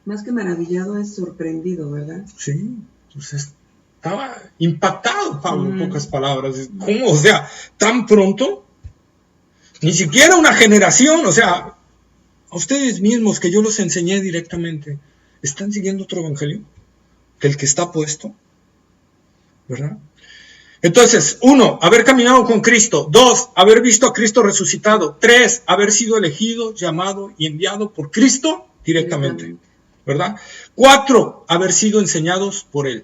Más que maravillado es sorprendido, ¿verdad? Sí, pues estaba impactado Pablo, en pocas palabras. ¿Cómo? O sea, tan pronto. Ni siquiera una generación, o sea, a ustedes mismos que yo los enseñé directamente, ¿están siguiendo otro evangelio que el que está puesto? ¿Verdad? Entonces, 1, haber caminado con Cristo. 2, haber visto a Cristo resucitado. 3, haber sido elegido, llamado y enviado por Cristo directamente. ¿Verdad? 4, haber sido enseñados por Él.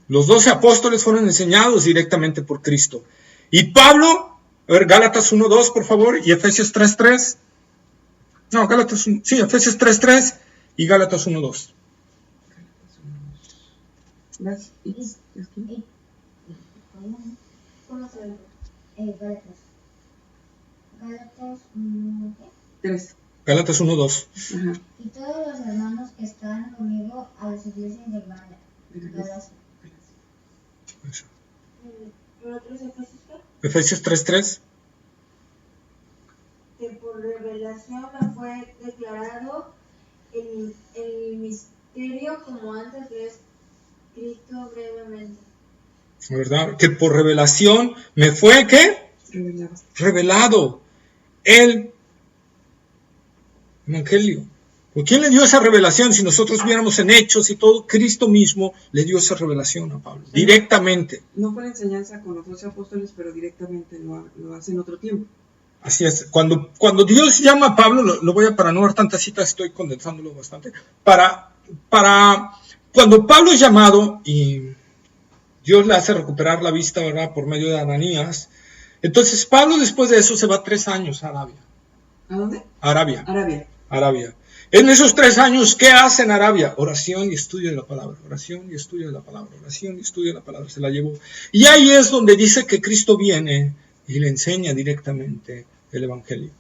Los 12 apóstoles fueron enseñados directamente por Cristo. Y Pablo, a ver, Gálatas 1:2, por favor, y Efesios 3:3. No, Efesios 3:3 y Gálatas 1:2. Gálatas 3. Gálatas 1:2. Ajá. y todos los hermanos que están conmigo a las iglesias de Galacia. ¿El otro es Efesios qué? Efesios 3:3. Que por revelación me fue declarado el misterio como antes lo es Cristo brevemente. ¿Verdad? Que por revelación me fue, ¿qué? Revelado el Evangelio. ¿Por quién le dio esa revelación? Si nosotros viéramos en Hechos y todo, Cristo mismo le dio esa revelación a Pablo, directamente. No fue la enseñanza con los 12 apóstoles, pero directamente lo hace en otro tiempo. Así es. Cuando Dios llama a Pablo, lo voy a, para no dar tantas citas, estoy condensándolo bastante, cuando Pablo es llamado y Dios le hace recuperar la vista, ¿verdad?, por medio de Ananías, entonces Pablo después de eso se va 3 años a Arabia. ¿A dónde? Arabia. En esos 3 años, ¿qué hace en Arabia? Oración y estudio de la palabra, oración y estudio de la palabra, oración y estudio de la palabra, se la llevó. Y ahí es donde dice que Cristo viene y le enseña directamente el Evangelio.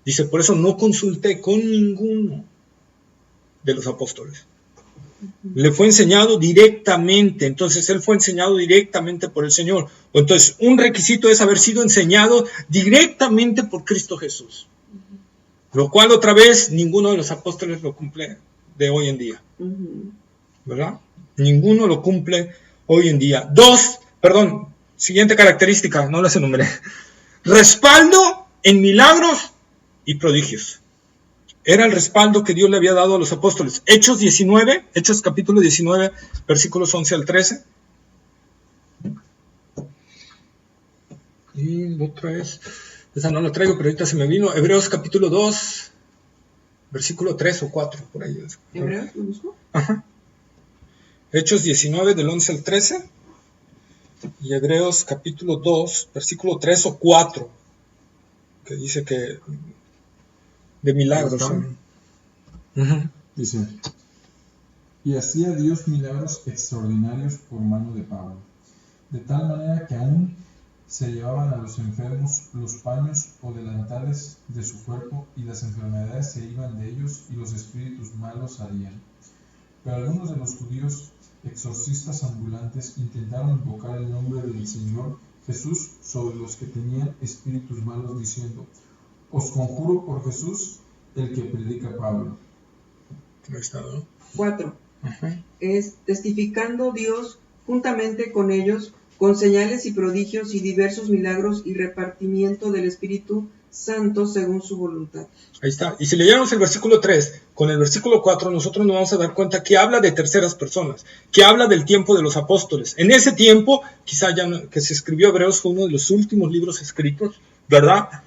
Dice, por eso no consulté con ninguno de los apóstoles. Le fue enseñado directamente, entonces él fue enseñado directamente por el Señor. Entonces, un requisito es haber sido enseñado directamente por Cristo Jesús. Lo cual otra vez ninguno de los apóstoles lo cumple de hoy en día. ¿Verdad? Ninguno lo cumple hoy en día. Siguiente característica, no las enumeré. Respaldo en milagros y prodigios. Era el respaldo que Dios le había dado a los apóstoles. Hechos capítulo 19, versículos 11 al 13. Y la otra es, esa no la traigo, pero ahorita se me vino. Hebreos capítulo 2, versículo 3 o 4, por ahí. ¿Hebreos lo busco? Ajá. Hechos 19, del 11 al 13. Y Hebreos capítulo 2, versículo 3 o 4, que dice que de milagros. Dice, y hacía Dios milagros extraordinarios por mano de Pablo, de tal manera que aún se llevaban a los enfermos los paños o delantales de su cuerpo, y las enfermedades se iban de ellos, y los espíritus malos salían. Pero algunos de los judíos exorcistas ambulantes intentaron invocar el nombre del Señor Jesús sobre los que tenían espíritus malos, diciendo, os conjuro por Jesús, el que predica Pablo. 4. Es testificando Dios juntamente con ellos, con señales y prodigios y diversos milagros y repartimiento del Espíritu Santo según su voluntad. Ahí está. Y si leyéramos el versículo 3 con el versículo 4, nosotros nos vamos a dar cuenta que habla de terceras personas, que habla del tiempo de los apóstoles. En ese tiempo, quizá ya que se escribió Hebreos, fue uno de los últimos libros escritos, ¿verdad?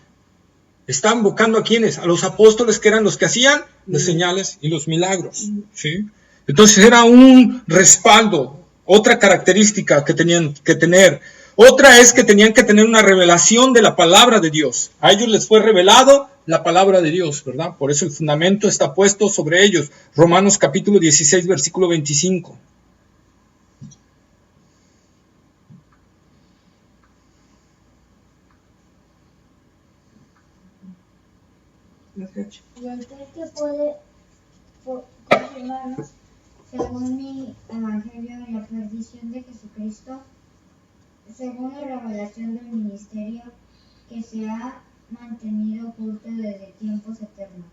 Está invocando a quienes, a los apóstoles, que eran los que hacían las señales y los milagros, ¿sí? Entonces era un respaldo. Otra característica que tenían que tener, otra es que tenían que tener una revelación de la palabra de Dios. A ellos les fue revelado la palabra de Dios, ¿verdad? Por eso el fundamento está puesto sobre ellos. Romanos capítulo 16, versículo 25. Y el texto puede confirmarnos, según mi evangelio, la perdición de Jesucristo, según la revelación del ministerio que se ha mantenido oculto desde tiempos eternos.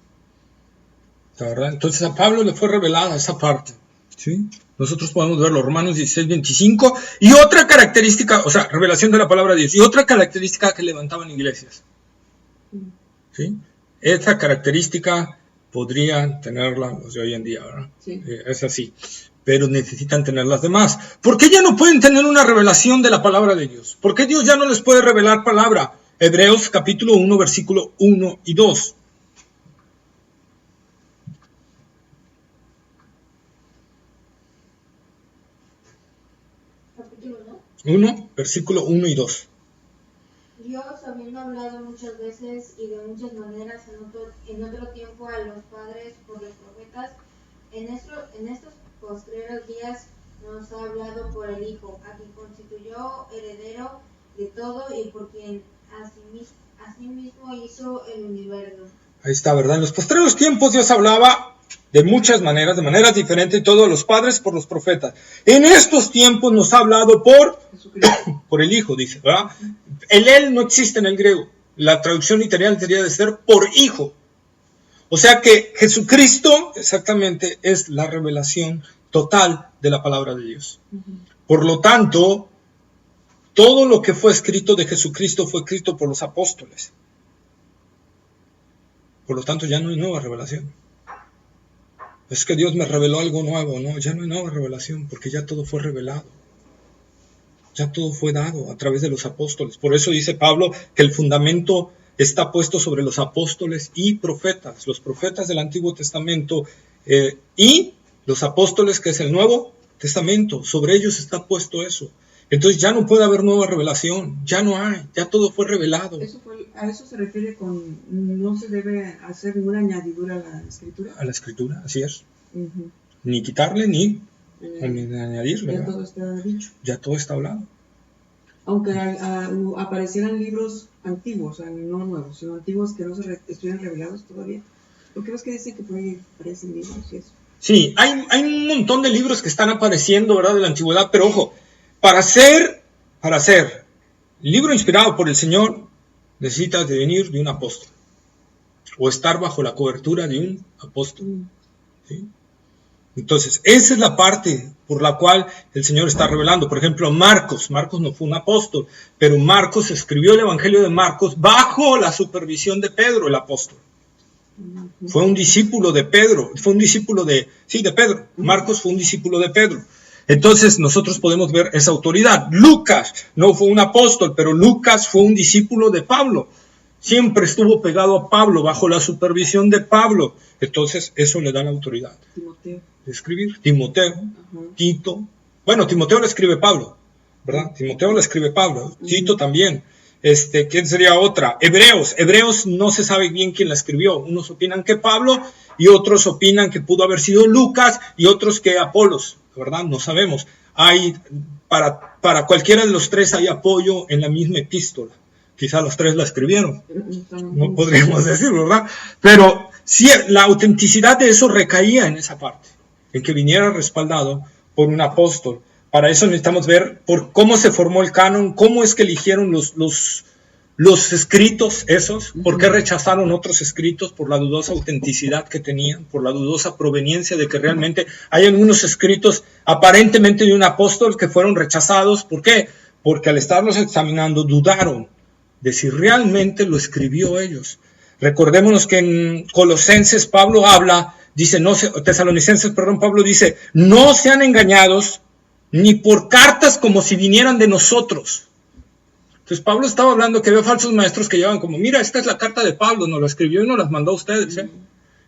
¿Verdad? Entonces a Pablo le fue revelada esa parte, ¿sí? Nosotros podemos verlo, Romanos 16, 25. Y otra característica, o sea, revelación de la palabra de Dios. Y otra característica que levantaban iglesias, ¿sí? Esa característica podrían tenerla los de hoy en día, ¿verdad? Sí. Es así. Pero necesitan tener las demás. ¿Por qué ya no pueden tener una revelación de la palabra de Dios? ¿Por qué Dios ya no les puede revelar palabra? Hebreos capítulo 1, versículo 1 y 2. Capítulo 1, versículo 1 y 2. Dios, habiendo hablado muchas veces y de muchas maneras en otro tiempo a los padres por los profetas, en estos postreros días nos ha hablado por el Hijo, a quien constituyó heredero de todo y por quien asimismo hizo el universo. Ahí está, ¿verdad? En los postreros tiempos Dios hablaba de muchas maneras, de maneras diferentes, y todos los padres por los profetas. En estos tiempos nos ha hablado por el Hijo, dice, ¿verdad? El él no existe en el griego. La traducción literal debería de ser por Hijo. O sea que Jesucristo exactamente es la revelación total de la palabra de Dios. Por lo tanto, todo lo que fue escrito de Jesucristo fue escrito por los apóstoles. Por lo tanto, ya no hay nueva revelación. Es que Dios me reveló algo nuevo. No, ya no hay nueva revelación, porque ya todo fue revelado. Ya todo fue dado a través de los apóstoles. Por eso dice Pablo que el fundamento está puesto sobre los apóstoles y profetas. Los profetas del Antiguo Testamento y los apóstoles, que es el Nuevo Testamento. Sobre ellos está puesto eso. Entonces ya no puede haber nueva revelación. Ya no hay. Ya todo fue revelado. A eso se refiere con no se debe hacer ninguna añadidura a la Escritura. A la Escritura, así es. Ni quitarle ni añadirle. Ya todo está dicho. Ya todo está hablado. Aunque aparecieran libros antiguos, o sea, no nuevos, sino antiguos que no estuvieran revelados todavía. ¿Por qué ves que dicen que por ahí aparecen libros y eso? Sí, hay un montón de libros que están apareciendo, ¿verdad?, de la antigüedad, pero ojo, para ser libro inspirado por el Señor, necesitas de venir de un apóstol, o estar bajo la cobertura de un apóstol. ¿Sí? Entonces, esa es la parte por la cual el Señor está revelando. Por ejemplo, Marcos no fue un apóstol, pero Marcos escribió el Evangelio de Marcos bajo la supervisión de Pedro, el apóstol. Fue un discípulo de Pedro, de Pedro. Marcos fue un discípulo de Pedro. Entonces, nosotros podemos ver esa autoridad. Lucas no fue un apóstol, pero Lucas fue un discípulo de Pablo. Siempre estuvo pegado a Pablo, bajo la supervisión de Pablo. Entonces, eso le da la autoridad. Timoteo. De escribir. Timoteo, Tito. Bueno, Timoteo lo escribe Pablo, ¿verdad? Timoteo lo escribe Pablo. Tito también. ¿Quién sería otra? Hebreos no se sabe bien quién la escribió. Unos opinan que Pablo y otros opinan que pudo haber sido Lucas y otros que Apolos, ¿verdad? No sabemos. Hay, para cualquiera de los tres hay apoyo en la misma epístola. Quizá los tres la escribieron. No podríamos decir, ¿verdad? Pero sí, la autenticidad de eso recaía en esa parte, en que viniera respaldado por un apóstol. Para eso necesitamos ver por cómo se formó el canon, cómo es que eligieron los escritos esos, por qué rechazaron otros escritos, por la dudosa autenticidad que tenían, por la dudosa proveniencia de que realmente hay algunos escritos aparentemente de un apóstol que fueron rechazados. ¿Por qué? Porque al estarlos examinando dudaron de si realmente lo escribió ellos. Recordémonos que en Colosenses Pablo Pablo dice, no sean engañados ni por cartas como si vinieran de nosotros. Entonces Pablo estaba hablando que había falsos maestros que llevaban como, mira, esta es la carta de Pablo, nos la escribió y nos las mandó a ustedes.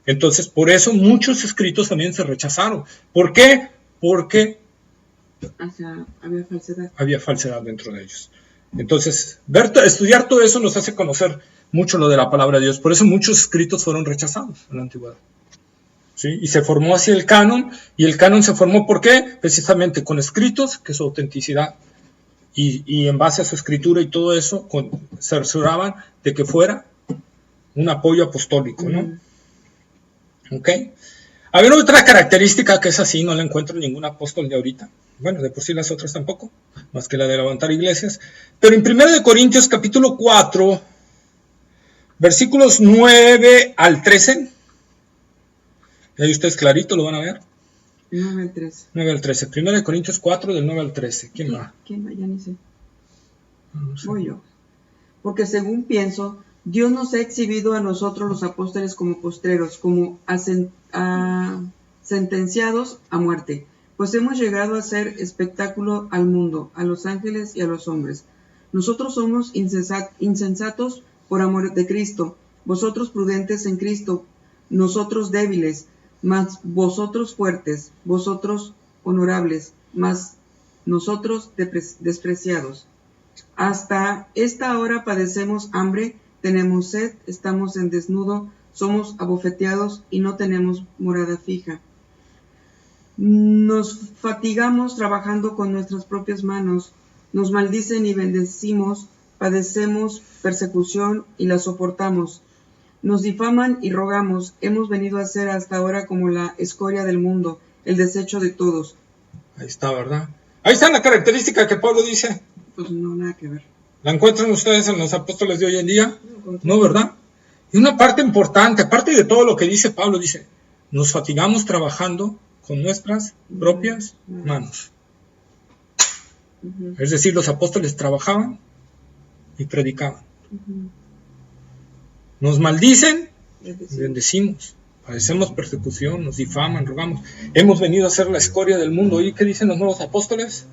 Entonces por eso muchos escritos también se rechazaron. ¿Por qué? Porque había falsedad dentro de ellos. Entonces, estudiar todo eso nos hace conocer mucho lo de la palabra de Dios. Por eso muchos escritos fueron rechazados en la antigüedad. ¿Sí? Y se formó así el canon, y el canon se formó ¿por qué? Precisamente con escritos, que su autenticidad, y en base a su escritura y todo eso, se aseguraban de que fuera un apoyo apostólico, ¿no? ¿Ok? A ver, otra característica que es así, no la encuentro en ningún apóstol de ahorita. Bueno, de por sí las otras tampoco, más que la de levantar iglesias. Pero en 1 Corintios capítulo 4, versículos 9 al 13, y ahí ustedes clarito lo van a ver. 9 al 13. 9 al 13. 1 Corintios 4, del 9 al 13. ¿Quién va? ¿Quién va? Ya ni sé. No sé. Voy yo. Porque según pienso, Dios nos ha exhibido a nosotros los apóstoles como postreros, como sentenciados a muerte. Pues hemos llegado a ser espectáculo al mundo, a los ángeles y a los hombres. Nosotros somos insensatos por amor de Cristo, vosotros prudentes en Cristo, nosotros débiles, mas vosotros fuertes, vosotros honorables, mas nosotros despreciados. Hasta esta hora padecemos hambre, tenemos sed, estamos en desnudo, somos abofeteados y no tenemos morada fija. Nos fatigamos trabajando con nuestras propias manos, nos maldicen y bendecimos, padecemos persecución y la soportamos. Nos difaman y rogamos. Hemos venido a ser hasta ahora como la escoria del mundo, el desecho de todos. Ahí está, ¿verdad? Ahí está la característica que Pablo dice. Pues no, nada que ver. ¿La encuentran ustedes en los apóstoles de hoy en día? No, ¿verdad? Y una parte importante, aparte de todo lo que dice Pablo, dice, nos fatigamos trabajando con nuestras propias manos. Es decir, los apóstoles trabajaban y predicaban. Nos maldicen, bendecimos. Padecemos persecución, nos difaman, rogamos. Hemos venido a ser la escoria del mundo. ¿Y qué dicen los nuevos apóstoles?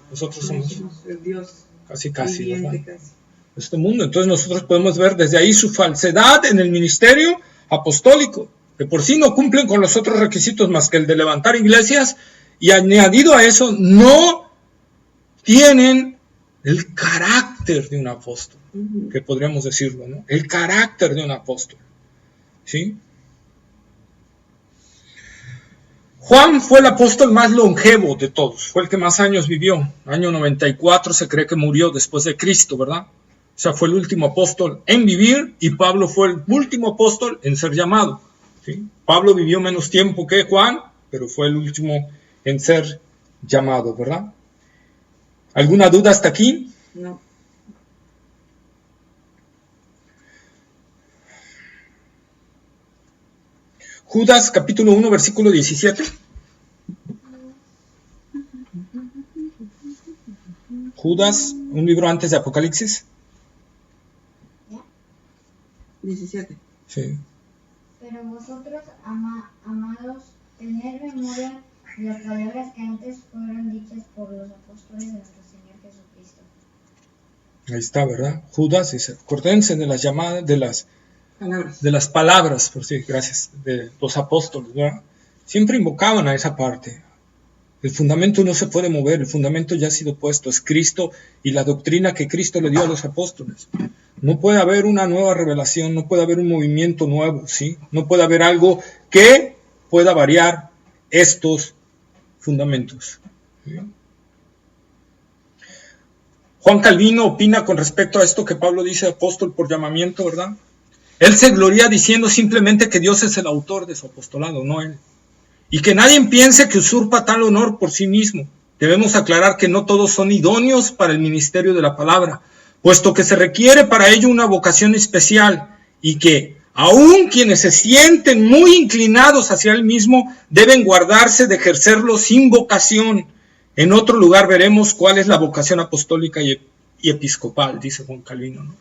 Nosotros somos el Dios casi, viviente, ¿verdad? casi. Este mundo. Entonces nosotros podemos ver desde ahí su falsedad en el ministerio apostólico, que por sí no cumplen con los otros requisitos más que el de levantar iglesias, y añadido a eso, no tienen el carácter de un apóstol, que podríamos decirlo, ¿no? El carácter de un apóstol, ¿sí? Juan fue el apóstol más longevo de todos, fue el que más años vivió. Año 94 se cree que murió después de Cristo, ¿verdad? O sea, fue el último apóstol en vivir, y Pablo fue el último apóstol en ser llamado, ¿sí? Pablo vivió menos tiempo que Juan, pero fue el último en ser llamado, ¿verdad? ¿Alguna duda hasta aquí? No. Judas capítulo 1 versículo 17. Judas, un libro antes de Apocalipsis. 17. Sí. Pero vosotros, amados, tened memoria de las palabras que antes fueron dichas por los apóstoles de nuestro Señor Jesucristo. Ahí está, ¿verdad? Judas dice, acuérdense de las llamadas, de las palabras, por sí, gracias, de los apóstoles, ¿verdad? Siempre invocaban a esa parte. El fundamento no se puede mover, el fundamento ya ha sido puesto, es Cristo y la doctrina que Cristo le dio a los apóstoles. No puede haber una nueva revelación, no puede haber un movimiento nuevo, ¿sí? No puede haber algo que pueda variar estos fundamentos, ¿sí? Juan Calvino opina con respecto a esto que Pablo dice, apóstol por llamamiento, ¿verdad? Él se gloria diciendo simplemente que Dios es el autor de su apostolado, no él. Y que nadie piense que usurpa tal honor por sí mismo. Debemos aclarar que no todos son idóneos para el ministerio de la palabra, puesto que se requiere para ello una vocación especial, y que aun quienes se sienten muy inclinados hacia él mismo deben guardarse de ejercerlo sin vocación. En otro lugar veremos cuál es la vocación apostólica y episcopal, dice Juan Calvino, ¿no?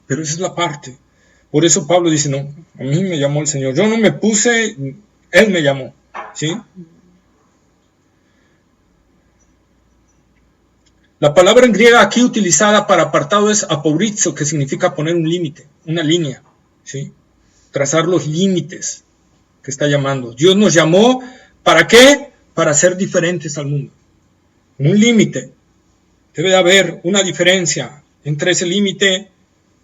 Pero esa es la parte. Por eso Pablo dice, no, a mí me llamó el Señor. Yo no me puse, Él me llamó, ¿sí? La palabra en griega aquí utilizada para apartado es apourizo, que significa poner un límite, una línea, ¿sí? Trazar los límites que está llamando. Dios nos llamó, ¿para qué? Para ser diferentes al mundo. Un límite. Debe haber una diferencia entre ese límite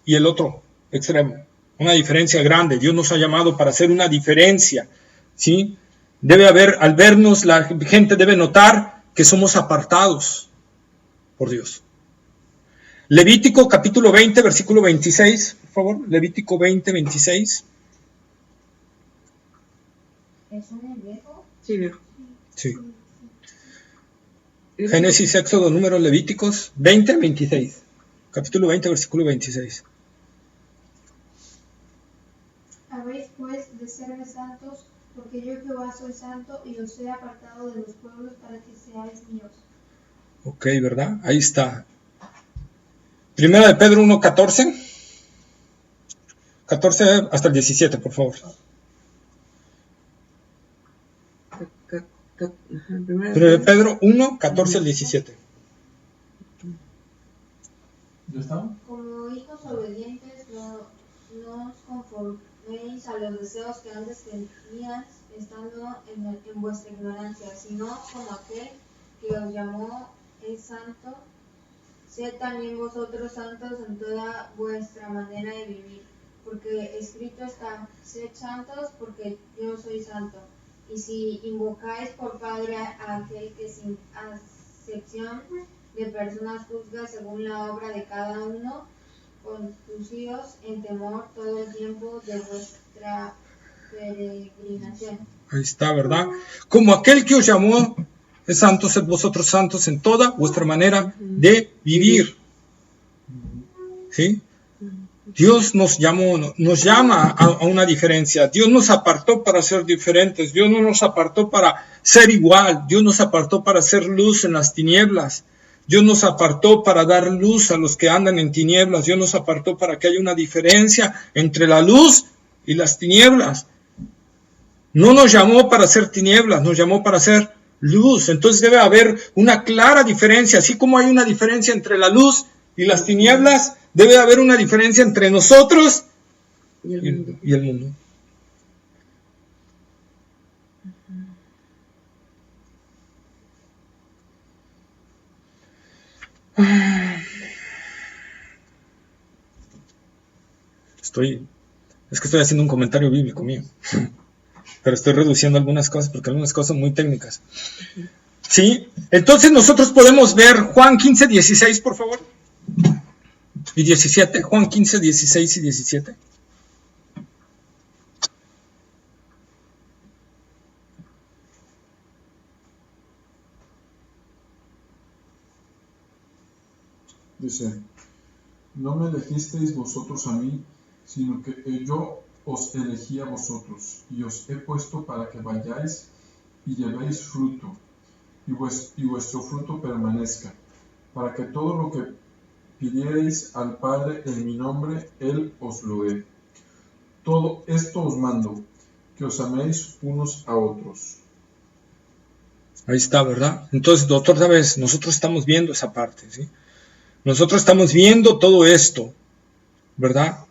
y el otro extremo. Una diferencia grande. Dios nos ha llamado para hacer una diferencia, ¿sí? Debe haber, al vernos, la gente debe notar que somos apartados por Dios. Levítico capítulo 20, versículo 26, por favor. Levítico 20, 26. ¿Es un viejo? Sí, viejo. Sí. Génesis, Éxodo, Números, Levíticos 20, 26. Capítulo 20, versículo 26. Habéis pues de serme santos, porque yo Jehová soy santo y os he apartado de los pueblos para que seáis míos. Ok, ¿verdad? Ahí está. Primera de Pedro 1, 14. 14 hasta el 17, por favor. Primera de Pedro 1, 14 al 17. ¿Ya está? Como hijos obedientes, no os conforméis a los deseos que antes teníais, estando en vuestra ignorancia, sino como aquel que os llamó es santo, sed también vosotros santos en toda vuestra manera de vivir, porque escrito está, sed santos porque yo soy santo. Y si invocáis por Padre a aquel que sin acepción de personas juzga según la obra de cada uno, conducíos en temor todo el tiempo de vuestra peregrinación. Ahí está, ¿verdad? Como aquel que os llamó es santo, sed vosotros santos en toda vuestra manera de vivir. ¿Sí? Dios nos llama a una diferencia. Dios nos apartó para ser diferentes. Dios no nos apartó para ser igual. Dios nos apartó para ser luz en las tinieblas. Dios nos apartó para dar luz a los que andan en tinieblas. Dios nos apartó para que haya una diferencia entre la luz y las tinieblas. No nos llamó para ser tinieblas, nos llamó para ser luz. Entonces debe haber una clara diferencia. Así como hay una diferencia entre la luz y las tinieblas, debe haber una diferencia entre nosotros y el mundo. Es que estoy haciendo un comentario bíblico mío, pero estoy reduciendo algunas cosas porque algunas cosas son muy técnicas. ¿Sí? Entonces nosotros podemos ver Juan 15, 16, por favor. Y 17, Juan 15, 16 y 17. Dice, no me elegisteis vosotros a mí, sino que yo os elegí a vosotros, y os he puesto para que vayáis y llevéis fruto, y vuestro fruto permanezca, para que todo lo que pidiereis al Padre en mi nombre, Él os lo dé. Todo esto os mando, que os améis unos a otros. Ahí está, ¿verdad? Entonces, otra vez, nosotros estamos viendo esa parte, ¿sí? Nosotros estamos viendo todo esto, ¿verdad?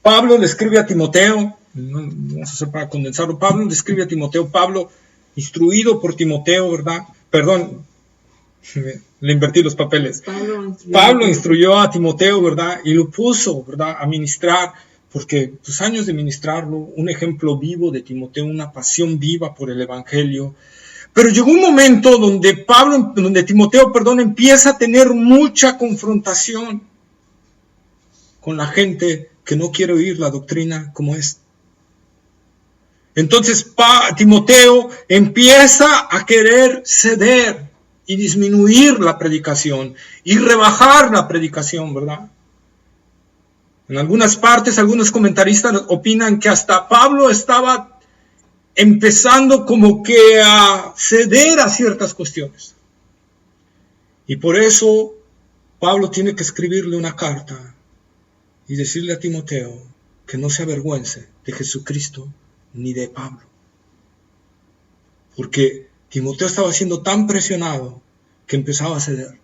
Pablo le escribe a Timoteo, vamos a hacer para condensarlo, Pablo le escribe a Timoteo, Pablo, instruido por Timoteo, ¿verdad? Perdón, le invertí los papeles. Pablo instruyó a Timoteo, ¿verdad? Y lo puso, ¿verdad? A ministrar, porque tus años de ministrarlo, un ejemplo vivo de Timoteo, una pasión viva por el Evangelio. Pero llegó un momento donde Timoteo, empieza a tener mucha confrontación con la gente que no quiere oír la doctrina como es. Entonces Timoteo empieza a querer ceder y disminuir la predicación y rebajar la predicación, ¿verdad? En algunas partes, algunos comentaristas opinan que hasta Pablo estaba empezando como que a ceder a ciertas cuestiones. Y por eso Pablo tiene que escribirle una carta y decirle a Timoteo que no se avergüence de Jesucristo ni de Pablo. Porque Timoteo estaba siendo tan presionado que empezaba a ceder.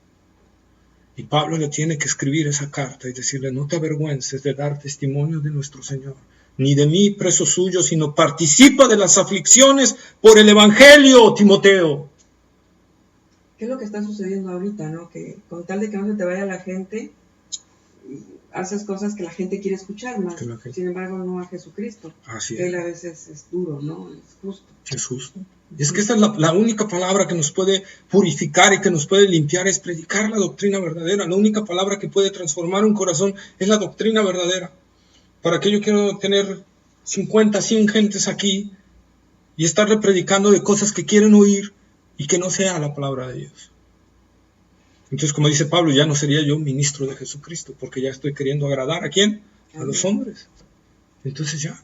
Y Pablo le tiene que escribir esa carta y decirle, no te avergüences de dar testimonio de nuestro Señor, ni de mí preso suyo, sino participa de las aflicciones por el Evangelio, Timoteo. ¿Qué es lo que está sucediendo ahorita, no? Que con tal de que no se te vaya la gente, haces cosas que la gente quiere escuchar más, sin embargo no a Jesucristo. Así Él a veces es duro, ¿no? Es justo. Es justo. Y es que esta es la única palabra que nos puede purificar y que nos puede limpiar, es predicar la doctrina verdadera. La única palabra que puede transformar un corazón es la doctrina verdadera. ¿Para qué yo quiero tener 50, 100 gentes aquí y estarle predicando de cosas que quieren oír y que no sea la palabra de Dios? Entonces, como dice Pablo, ya no sería yo ministro de Jesucristo, porque ya estoy queriendo agradar ¿a quién? A los hombres. Entonces ya.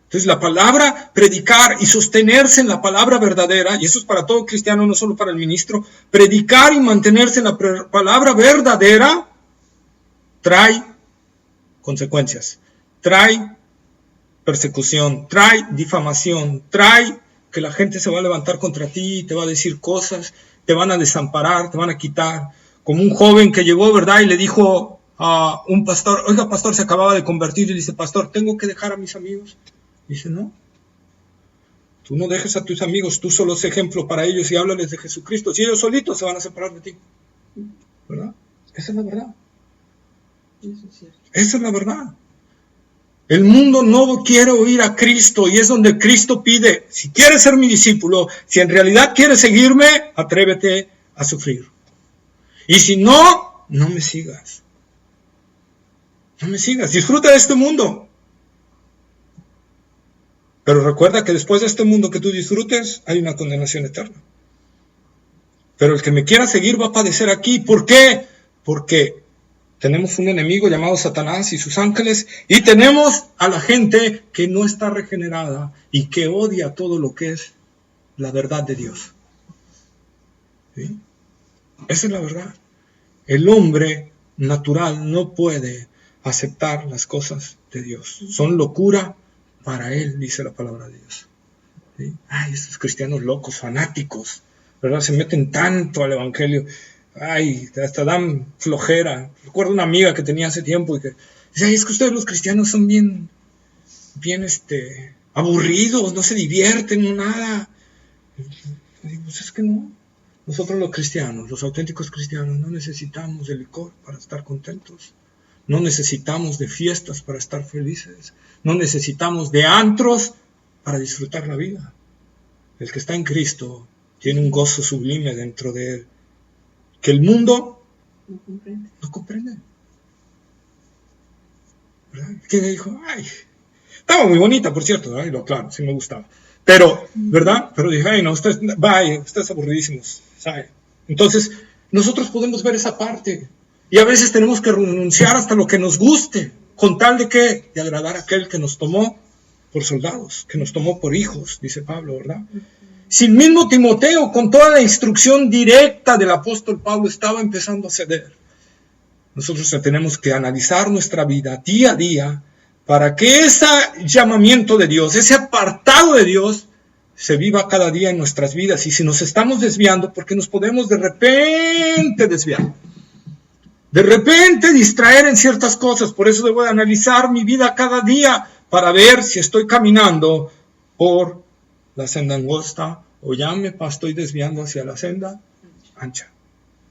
Entonces la palabra, predicar y sostenerse en la palabra verdadera, y eso es para todo cristiano, no solo para el ministro, predicar y mantenerse en la palabra verdadera trae consecuencias, trae persecución, trae difamación, trae que la gente se va a levantar contra ti, te va a decir cosas, te van a desamparar, te van a quitar. Como un joven que llegó, ¿verdad? Y le dijo a un pastor, oiga, pastor, se acababa de convertir, y dice, pastor, ¿tengo que dejar a mis amigos? Dice, no, tú no dejes a tus amigos, tú solo sé ejemplo para ellos y háblales de Jesucristo. Si ellos solitos se van a separar de ti, ¿verdad? Esa es la verdad. Eso es cierto. Esa es la verdad. El mundo no quiere oír a Cristo y es donde Cristo pide, si quieres ser mi discípulo, si en realidad quieres seguirme, atrévete a sufrir. Y si no, no me sigas. No me sigas, disfruta de este mundo. Pero recuerda que después de este mundo que tú disfrutes, hay una condenación eterna. Pero el que me quiera seguir va a padecer aquí. ¿Por qué? Porque tenemos un enemigo llamado Satanás y sus ángeles, y tenemos a la gente que no está regenerada y que odia todo lo que es la verdad de Dios. ¿Sí? Esa es la verdad. El hombre natural no puede aceptar las cosas de Dios. Son locura para él, dice la palabra de Dios. ¿Sí? Ay, estos cristianos locos, fanáticos, ¿verdad? Se meten tanto al evangelio. Ay, hasta dan flojera. Recuerdo una amiga que tenía hace tiempo y que decía, es que ustedes los cristianos son bien aburridos, no se divierten, no nada. Y digo, pues es que no. Nosotros los cristianos, los auténticos cristianos, no necesitamos de licor para estar contentos. No necesitamos de fiestas para estar felices. No necesitamos de antros para disfrutar la vida. El que está en Cristo tiene un gozo sublime dentro de él, que el mundo no comprende. ¿Verdad? ¿Quién le dijo? Ay, estaba muy bonita, por cierto, ¿verdad? Claro, sí me gustaba. Pero, ¿verdad? Pero dije, ay, no, ustedes aburridísimos, ¿sabe? Entonces, nosotros podemos ver esa parte. Y a veces tenemos que renunciar hasta lo que nos guste, con tal de que, de agradar a aquel que nos tomó por soldados, que nos tomó por hijos, dice Pablo, ¿verdad? Si el mismo Timoteo, con toda la instrucción directa del apóstol Pablo, estaba empezando a ceder. Nosotros tenemos que analizar nuestra vida día a día para que ese llamamiento de Dios, ese apartado de Dios, se viva cada día en nuestras vidas. Y si nos estamos desviando, porque nos podemos de repente desviar, de repente distraer en ciertas cosas. Por eso debo de analizar mi vida cada día para ver si estoy caminando por la senda angosta o ya me estoy desviando hacia la senda ancha.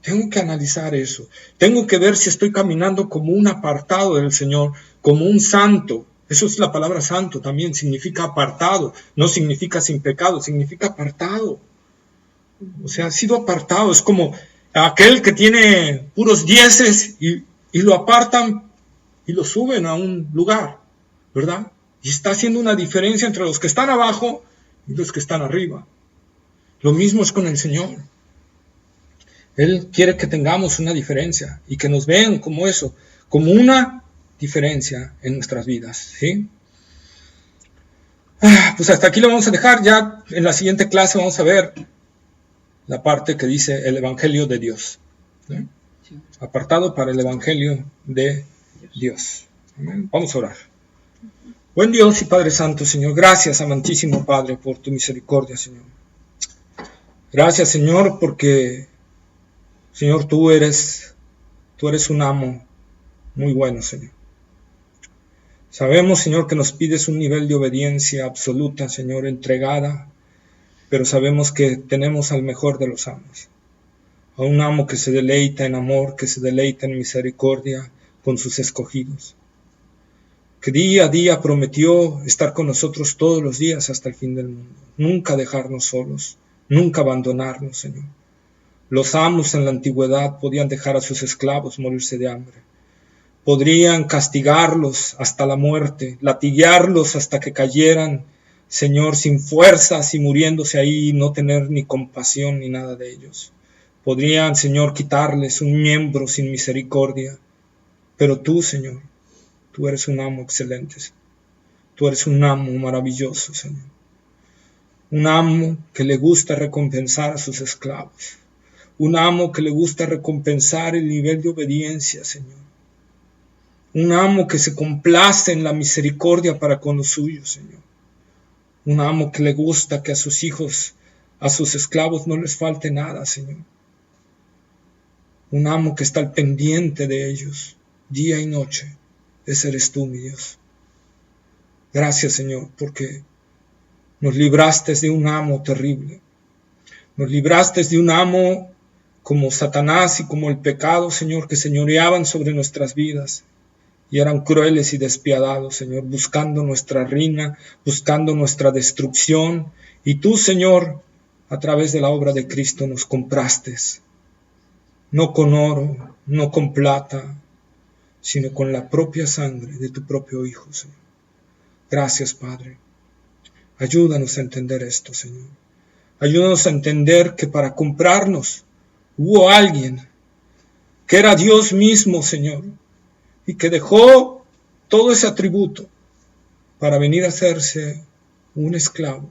Tengo que analizar eso. Tengo que ver si estoy caminando como un apartado del Señor, como un santo. Eso es la palabra santo, también significa apartado. No significa sin pecado, significa apartado. O sea, ha sido apartado. Es como aquel que tiene puros dieces y lo apartan y lo suben a un lugar, ¿verdad? Y está haciendo una diferencia entre los que están abajo y los que están arriba. Lo mismo es con el Señor. Él quiere que tengamos una diferencia y que nos vean como eso, como una diferencia en nuestras vidas, ¿sí? Pues hasta aquí lo vamos a dejar. Ya en la siguiente clase vamos a ver la parte que dice el Evangelio de Dios, ¿sí? Apartado para el Evangelio de Dios. Amén. Vamos a orar. Buen Dios y Padre Santo, Señor, gracias, amantísimo Padre, por tu misericordia, Señor. Gracias, Señor, porque, Señor, tú eres un amo muy bueno, Señor. Sabemos, Señor, que nos pides un nivel de obediencia absoluta, Señor, entregada, pero sabemos que tenemos al mejor de los amos, a un amo que se deleita en amor, que se deleita en misericordia con sus escogidos, que día a día prometió estar con nosotros todos los días hasta el fin del mundo, nunca dejarnos solos, nunca abandonarnos, Señor. Los amos en la antigüedad podían dejar a sus esclavos morirse de hambre, podrían castigarlos hasta la muerte, latiguearlos hasta que cayeran, Señor, sin fuerzas y muriéndose ahí y no tener ni compasión ni nada de ellos. Podrían, Señor, quitarles un miembro sin misericordia, pero tú, Señor, tú eres un amo excelente, tú eres un amo maravilloso, Señor. Un amo que le gusta recompensar a sus esclavos, un amo que le gusta recompensar el nivel de obediencia, Señor. Un amo que se complace en la misericordia para con los suyos, Señor. Un amo que le gusta que a sus hijos, a sus esclavos no les falte nada, Señor. Un amo que está al pendiente de ellos, día y noche. Ese eres tú, mi Dios. Gracias, Señor, porque nos libraste de un amo terrible. Nos libraste de un amo como Satanás y como el pecado, Señor, que señoreaban sobre nuestras vidas y eran crueles y despiadados, Señor, buscando nuestra ruina, buscando nuestra destrucción. Y tú, Señor, a través de la obra de Cristo nos compraste, no con oro, no con plata, sino con la propia sangre de tu propio Hijo, Señor. Gracias, Padre. Ayúdanos a entender esto, Señor. Ayúdanos a entender que para comprarnos hubo alguien que era Dios mismo, Señor, y que dejó todo ese atributo para venir a hacerse un esclavo,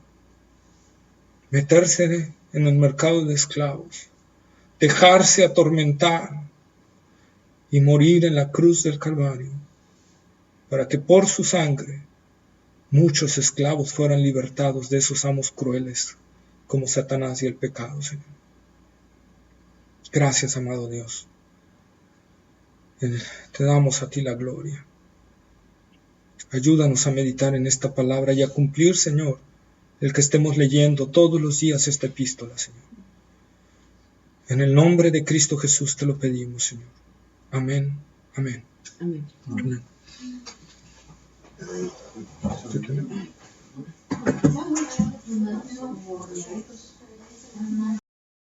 meterse en el mercado de esclavos, dejarse atormentar y morir en la cruz del Calvario, para que por su sangre muchos esclavos fueran libertados de esos amos crueles como Satanás y el pecado, Señor. Gracias, amado Dios. Te damos a ti la gloria. Ayúdanos a meditar en esta palabra y a cumplir, Señor, el que estemos leyendo todos los días esta epístola, Señor. En el nombre de Cristo Jesús te lo pedimos, Señor. Amén. Amén. Amén. Amén.